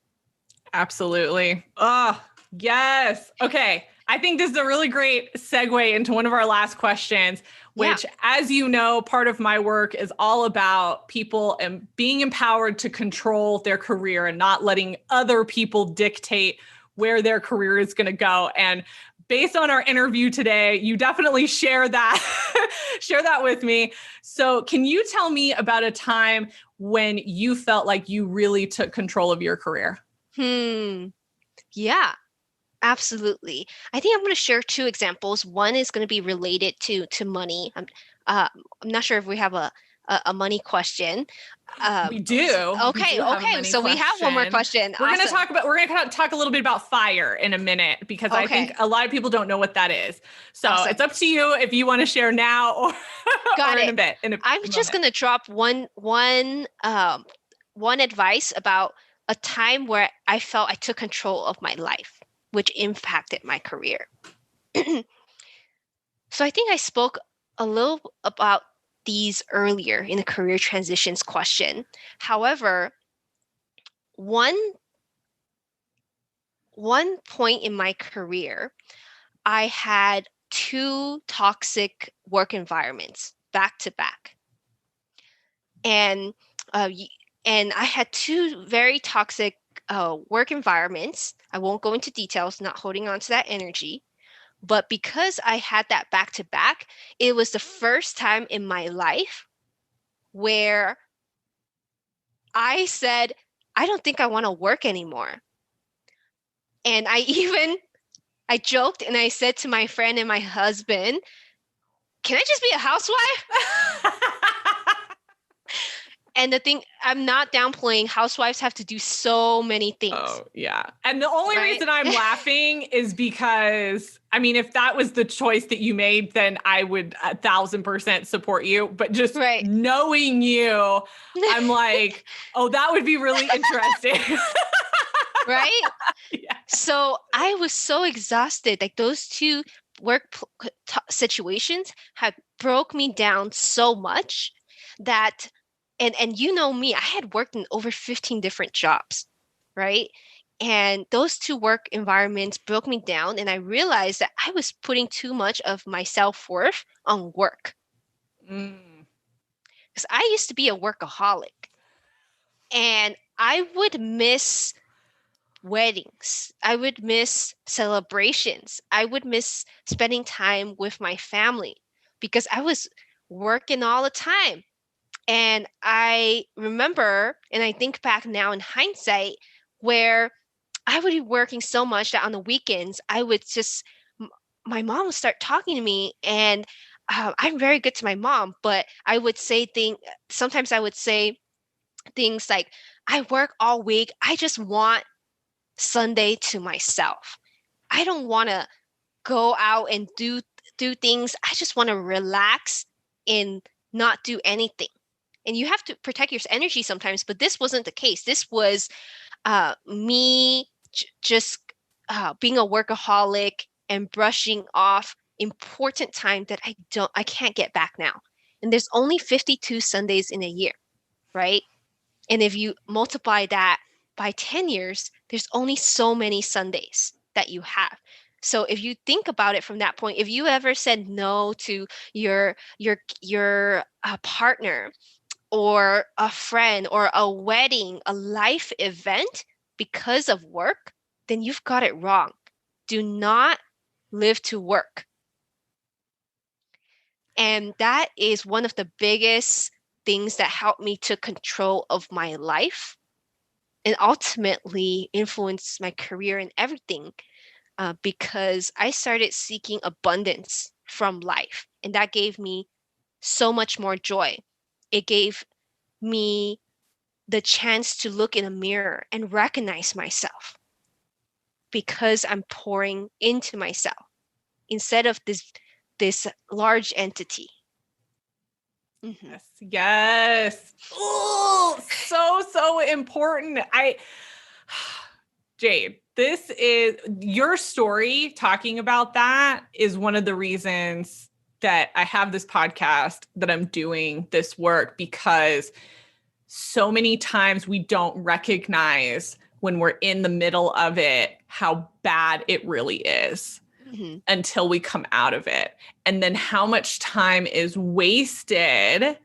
Absolutely. Oh, yes. Okay. I think this is a really great segue into one of our last questions, which, as you know, part of my work is all about people and being empowered to control their career and not letting other people dictate where their career is going to go. And based on our interview today, you definitely share that with me. So can you tell me about a time when you felt like you really took control of your career? Yeah, absolutely. I think I'm going to share two examples. One is going to be related to money. I'm not sure if we have a money question. We do. Okay. So we have one more question. We're going to talk a little bit about FIRE in a minute because I think a lot of people don't know what that is. So it's up to you if you want to share now or, in a bit. I'm just going to drop one advice about a time where I felt I took control of my life, which impacted my career. So I think I spoke a little about these earlier in the career transitions question. However, one point in my career, I had two toxic work environments back to back. And I had two very toxic work environments. I won't go into details, not holding on to that energy. But because I had that back to back, it was the first time in my life where I said, I don't think I want to work anymore. And I joked and I said to my friend and my husband, can I just be a housewife? And the thing, I'm not downplaying, housewives have to do so many things. Oh, yeah. And the only reason I'm laughing is because, I mean, if that was the choice that you made, then I would 1,000% support you. But just knowing you, I'm like, oh, that would be really interesting. Right? Yeah. So I was so exhausted. Like those two work situations had broke me down so much that and you know me, I had worked in over 15 different jobs, right? And those two work environments broke me down, and I realized that I was putting too much of my self-worth on work. Because I used to be a workaholic, and I would miss weddings. I would miss celebrations. I would miss spending time with my family because I was working all the time. And I remember, and I think back now in hindsight, where I would be working so much that on the weekends, I would just, my mom would start talking to me, and I'm very good to my mom, but I would say things, sometimes I would say things like, I work all week. I just want Sunday to myself. I don't want to go out and do things. I just want to relax and not do anything. And you have to protect your energy sometimes, but this wasn't the case. This was me just being a workaholic and brushing off important time that I can't get back now. And there's only 52 Sundays in a year, right? And if you multiply that by 10 years, there's only so many Sundays that you have. So if you think about it from that point, if you ever said no to your partner or a friend or a wedding, a life event because of work, then you've got it wrong. Do not live to work. And that is one of the biggest things that helped me to control of my life and ultimately influence my career and everything, because I started seeking abundance from life. And that gave me so much more joy. It gave me the chance to look in a mirror and recognize myself because I'm pouring into myself instead of this large entity. Mm-hmm. Yes. Yes. Oh, so important. Jade, this is your story. Talking about that is one of the reasons that I have this podcast, that I'm doing this work, because so many times we don't recognize when we're in the middle of it how bad it really is. Mm-hmm. Until we come out of it. And then how much time is wasted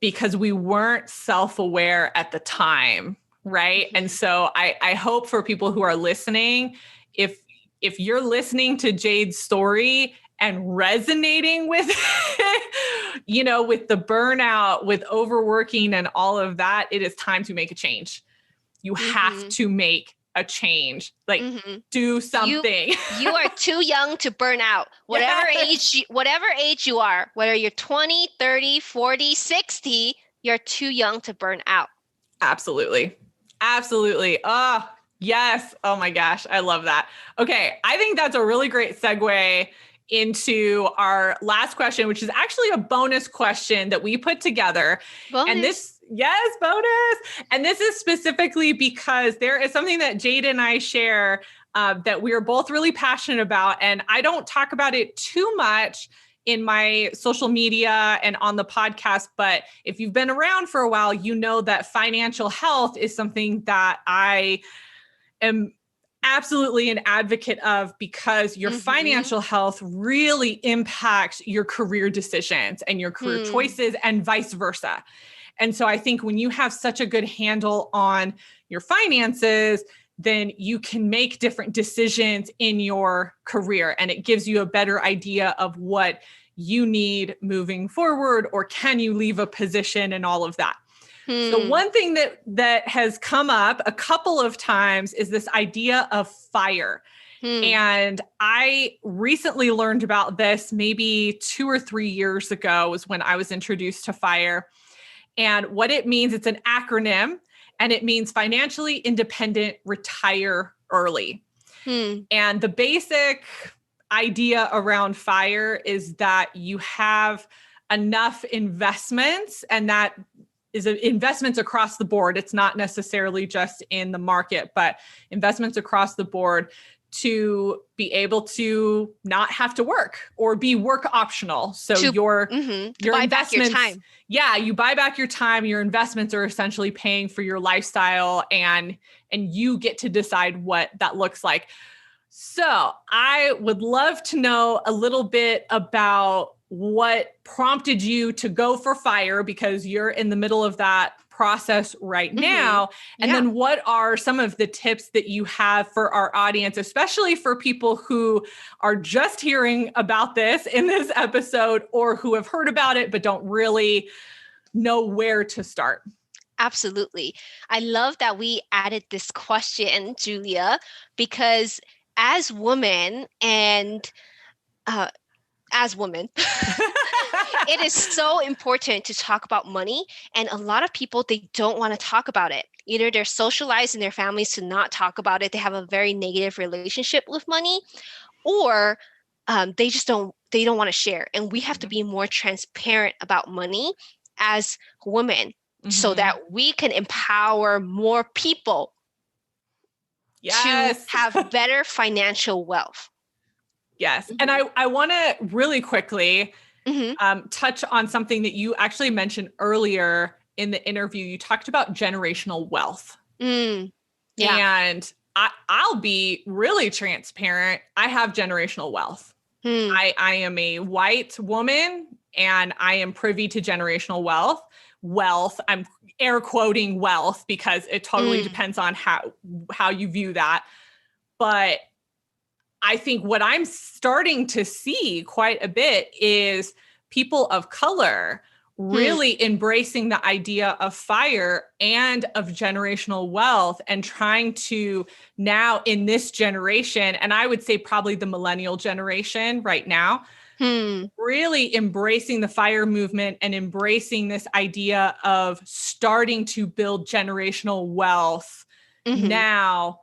because we weren't self-aware at the time, right? Mm-hmm. And so I hope for people who are listening, if you're listening to Jade's story and resonating with it, with the burnout, with overworking and all of that, it is time to make a change. You mm-hmm. have to make a change, like mm-hmm. do something. You are too young to burn out. Whatever age you are, whether you're 20, 30, 40, 60, you're too young to burn out. Absolutely. Absolutely. Oh, yes. Oh my gosh. I love that. Okay. I think that's a really great segue into our last question, which is actually a bonus question that we put together. Bonus. Yes, bonus. And this is specifically because there is something that Jade and I share that we are both really passionate about. And I don't talk about it too much in my social media and on the podcast. But if you've been around for a while, you know that financial health is something that I am absolutely an advocate of, because your mm-hmm. financial health really impacts your career decisions and your career choices and vice versa. And so I think when you have such a good handle on your finances, then you can make different decisions in your career, and it gives you a better idea of what you need moving forward, or can you leave a position and all of that. So one thing that has come up a couple of times is this idea of FIRE. And I recently learned about this maybe 2 or 3 years ago was when I was introduced to FIRE. And what it means, it's an acronym, and it means financially independent, retire early. And the basic idea around FIRE is that you have enough investments, and that is investments across the board. It's not necessarily just in the market, but investments across the board to be able to not have to work or be work optional. So your buy back your time. Yeah, you buy back your time. Your investments are essentially paying for your lifestyle, and you get to decide what that looks like. So I would love to know a little bit about what prompted you to go for FIRE, because you're in the middle of that process right now? And then what are some of the tips that you have for our audience, especially for people who are just hearing about this in this episode or who have heard about it but don't really know where to start? Absolutely. I love that we added this question, Julia, because as women and as women, it is so important to talk about money. And a lot of people, they don't want to talk about it. Either they're socialized in their families to not talk about it. They have a very negative relationship with money, or they don't want to share. And we have to be more transparent about money as women so that we can empower more people to have better financial wealth. Yes. And I want to really quickly touch on something that you actually mentioned earlier in the interview. You talked about generational wealth. And I'll be really transparent. I have generational wealth. I am a white woman and I am privy to generational wealth. I'm air quoting wealth because it totally depends on how you view that. But I think what I'm starting to see quite a bit is people of color really embracing the idea of FIRE and of generational wealth and trying to now in this generation, and I would say probably the millennial generation right now, really embracing the FIRE movement and embracing this idea of starting to build generational wealth now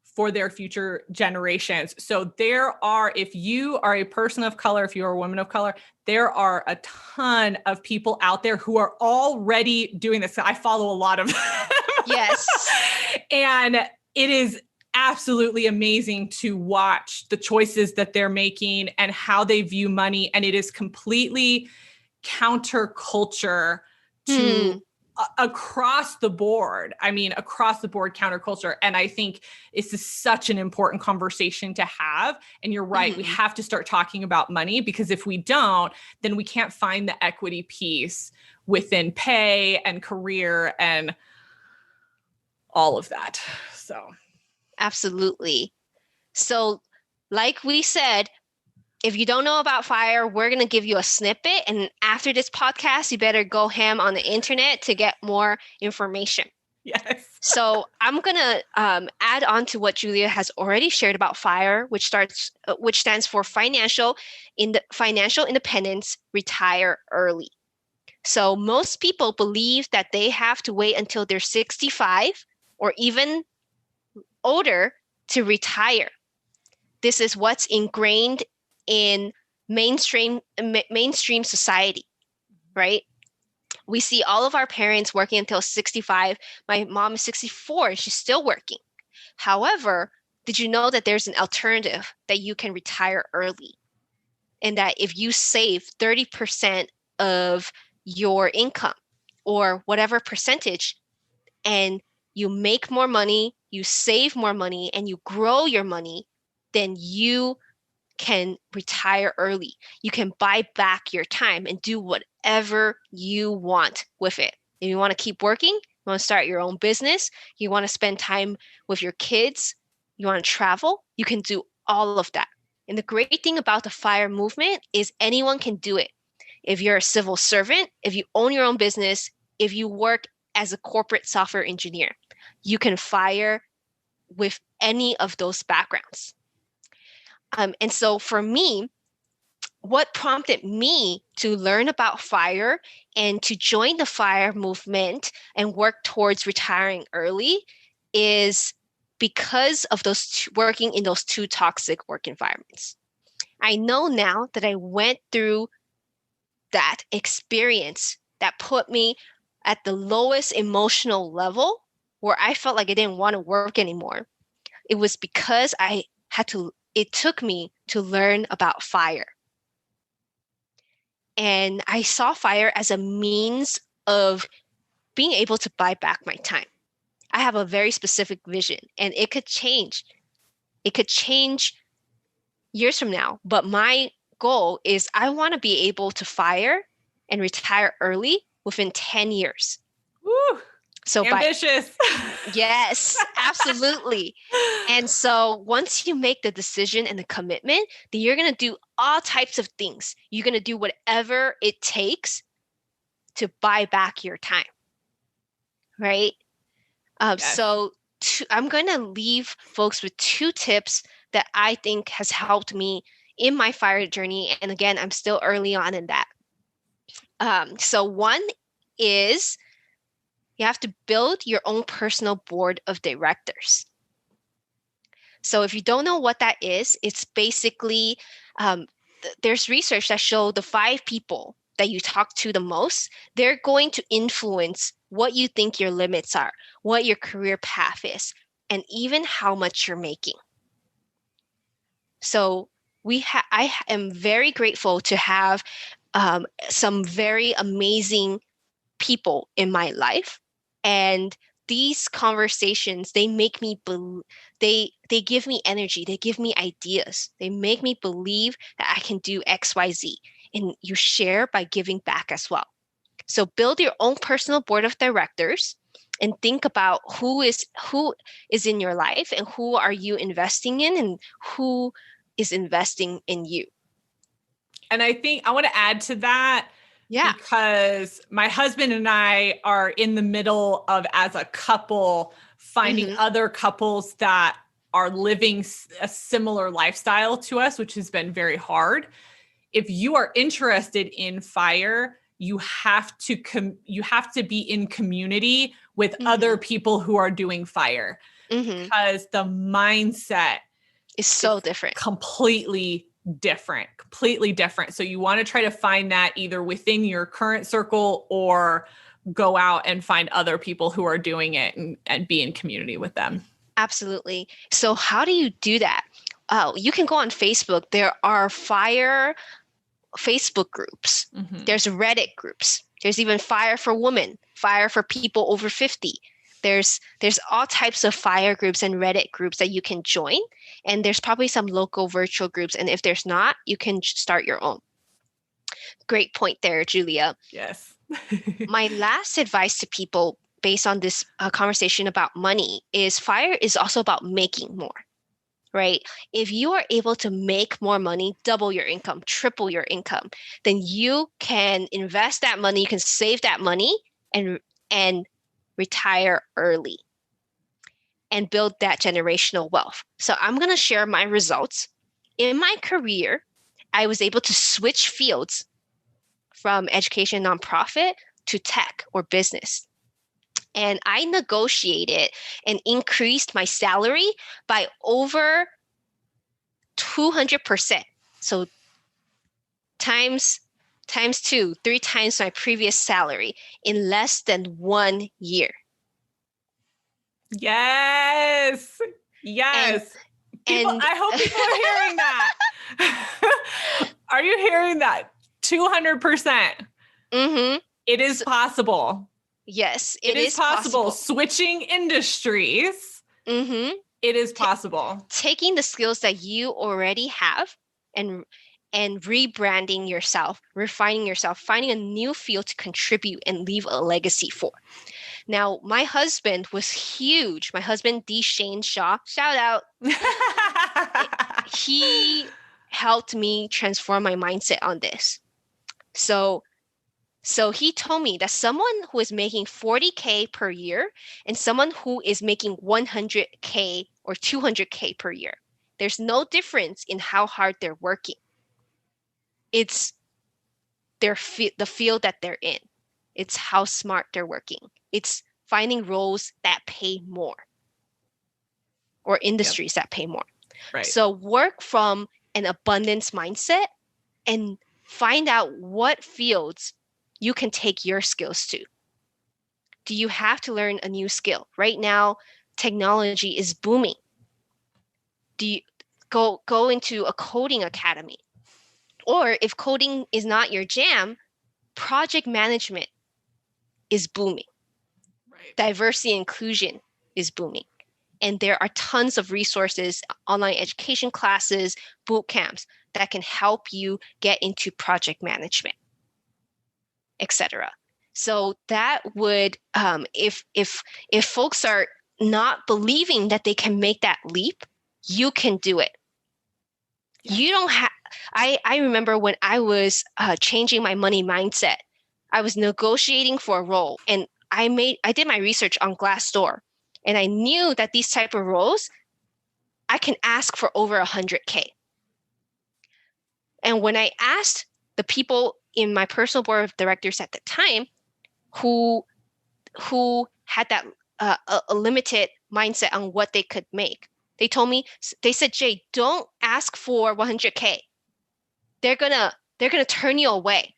for their future generations. So there are, if you are a person of color, if you're a woman of color, there are a ton of people out there who are already doing this. I follow a lot of them. Yes. And it is absolutely amazing to watch the choices that they're making and how they view money. And it is completely counterculture to across the board. I mean, across the board counterculture. And I think this is such an important conversation to have. And you're right. We have to start talking about money, because if we don't, then we can't find the equity piece within pay and career and all of that. So. Absolutely. So like we said, if you don't know about FIRE, we're going to give you a snippet. And after this podcast, you better go ham on the internet to get more information. Yes. So I'm going to add on to what Julia has already shared about FIRE, which stands for Financial Independence, Retire Early. So most people believe that they have to wait until they're 65 or even older to retire. This is what's ingrained in mainstream society, right? We see all of our parents working until 65. My mom is 64, she's still working. However, did you know that there's an alternative that you can retire early? And that if you save 30% of your income or whatever percentage, and you make more money, you save more money, and you grow your money, then you can retire early. You can buy back your time and do whatever you want with it. If you want to keep working, you want to start your own business, you want to spend time with your kids, you want to travel, you can do all of that. And the great thing about the FIRE movement is anyone can do it. If you're a civil servant, if you own your own business, if you work as a corporate software engineer, you can FIRE with any of those backgrounds. And so for me, what prompted me to learn about FIRE and to join the FIRE movement and work towards retiring early is because of those working in those two toxic work environments. I know now that I went through that experience that put me at the lowest emotional level where I felt like I didn't want to work anymore. It was because it took me to learn about FIRE. And I saw FIRE as a means of being able to buy back my time. I have a very specific vision, and it could change. It could change years from now, but my goal is I want to be able to FIRE and retire early within 10 years. Woo! Woo! So ambitious. Yes, absolutely. And so once you make the decision and the commitment, then you're going to do all types of things. You're going to do whatever it takes to buy back your time, right? Yes. I'm going to leave folks with 2 tips that I think has helped me in my fire journey. And again, I'm still early on in that. So one is you have to build your own personal board of directors. So if you don't know what that is, it's basically there's research that show the 5 people that you talk to the most, they're going to influence what you think your limits are, what your career path is, and even how much you're making. So I am very grateful to have some very amazing people in my life, and these conversations, they make me they give me energy, they give me ideas, they make me believe that I can do XYZ, and you share by giving back as well. So build your own personal board of directors and think about who is in your life and who are you investing in and who is investing in you. And I think I want to add to that. Yeah. Because my husband and I are in the middle of, as a couple, finding other couples that are living a similar lifestyle to us, which has been very hard. If you are interested in fire, you have to be in community with other people who are doing fire, because the mindset is so different. Completely different. So you want to try to find that either within your current circle or go out and find other people who are doing it and be in community with them. Absolutely. So how do you do that? You can go on Facebook. There are fire Facebook groups. There's Reddit groups. There's even Fire for Women, Fire for people over 50. There's all types of fire groups and Reddit groups that you can join. And there's probably some local virtual groups. And if there's not, you can start your own. Great point there, Julia. Yes. My last advice to people based on this conversation about money is fire is also about making more, right? If you are able to make more money, double your income, triple your income, then you can invest that money, you can save that money and retire early and build that generational wealth. So I'm going to share my results. In my career, I was able to switch fields from education nonprofit to tech or business. And I negotiated and increased my salary by over 200%. So times 2, 3 times my previous salary in less than 1 year. Yes. I hope people are hearing that. Are you hearing that? 200%. It is possible. Yes, it is possible. Switching industries. It is possible. Taking the skills that you already have and rebranding yourself, refining yourself, finding a new field to contribute and leave a legacy for. Now, my husband was huge. My husband, D. Shane Shaw, shout out. He helped me transform my mindset on this. So he told me that someone who is making $40K per year and someone who is making $100K or $200K per year, there's no difference in how hard they're working. It's the field that they're in. It's how smart they're working. It's finding roles that pay more or industries that pay more. Right. So work from an abundance mindset and find out what fields you can take your skills to. Do you have to learn a new skill? Right now, technology is booming. Do you go into a coding academy? Or if coding is not your jam, project management is booming. Right. Diversity and inclusion is booming. And there are tons of resources, online education classes, boot camps that can help you get into project management, etc. So that would, if folks are not believing that they can make that leap, you can do it. You don't have. I remember when I was changing my money mindset, I was negotiating for a role, and I did my research on Glassdoor, and I knew that these type of roles, I can ask for over 100K. And when I asked the people in my personal board of directors at the time, who had that a limited mindset on what they could make, they told me, they said, Jay, don't ask for 100K. They're gonna turn you away.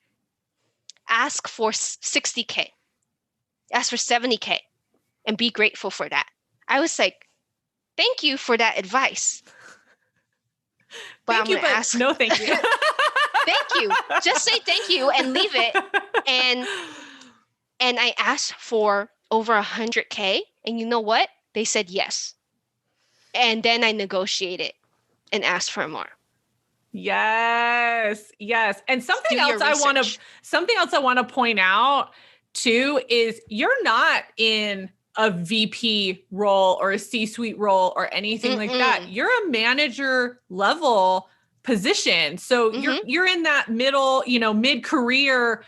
Ask for 60K. Ask for 70K, and be grateful for that. I was like, thank you for that advice. But thank you, but ask, no thank you. Thank you. Just say thank you and leave it. And I asked for over 100K, and you know what? They said yes. And then I negotiated and asked for more. Yes. And something else I want to point out too is you're not in a VP role or a C-suite role or anything like that. You're a manager level position. So you're in that middle, mid-career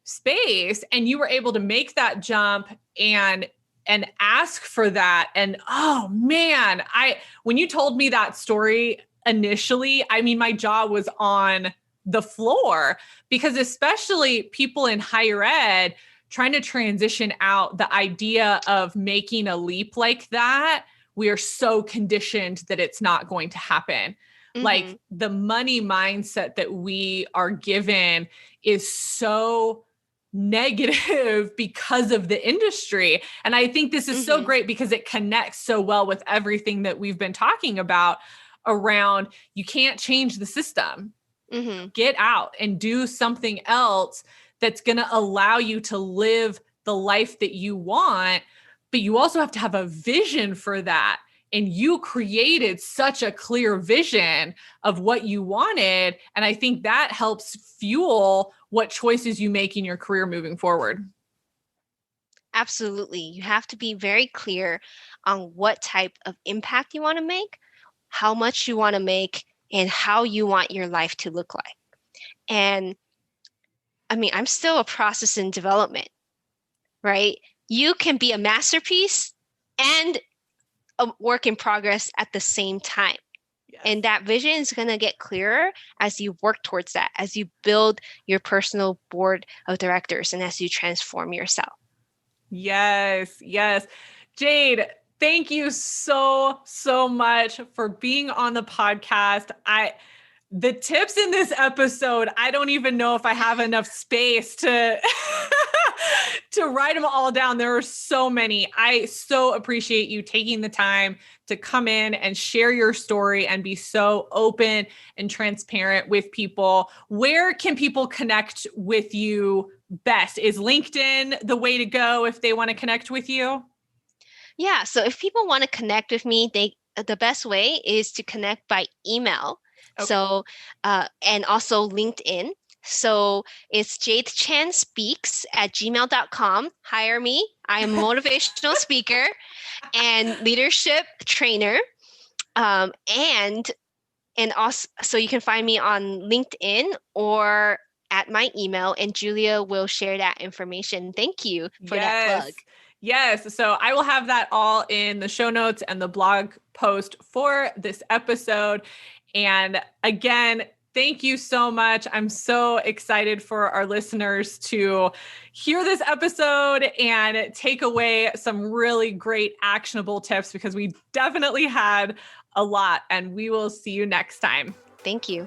space, and you were able to make that jump and ask for that. And oh man, when you told me that story initially, I mean, my jaw was on the floor, because especially people in higher ed trying to transition out, the idea of making a leap like that, we are so conditioned that it's not going to happen. Like the money mindset that we are given is so negative because of the industry. And I think this is so great because it connects so well with everything that we've been talking about around, you can't change the system. Get out and do something else that's going to allow you to live the life that you want. But you also have to have a vision for that. And you created such a clear vision of what you wanted. And I think that helps fuel what choices you make in your career moving forward. Absolutely. You have to be very clear on what type of impact you want to make, how much you want to make, and how you want your life to look like. And I mean, I'm still a process in development, right? You can be a masterpiece and a work in progress at the same time. Yes. And that vision is going to get clearer as you work towards that, as you build your personal board of directors, and as you transform yourself. Yes. Jade, thank you so much for being on the podcast. The tips in this episode, I don't even know if I have enough space to to write them all down. There are so many. I so appreciate you taking the time to come in and share your story and be so open and transparent with people. Where can people connect with you best? Is LinkedIn the way to go if they want to connect with you? Yeah. So if people want to connect with me, the best way is to connect by email. Okay. So, and also LinkedIn. So it's jadechan.speaks@gmail.com. Hire me. I am a motivational speaker and leadership trainer. And also, so you can find me on LinkedIn or at my email, and Julia will share that information. Thank you for that plug. Yes. So I will have that all in the show notes and the blog post for this episode. And again, thank you so much. I'm so excited for our listeners to hear this episode and take away some really great actionable tips, because we definitely had a lot, and we will see you next time. Thank you.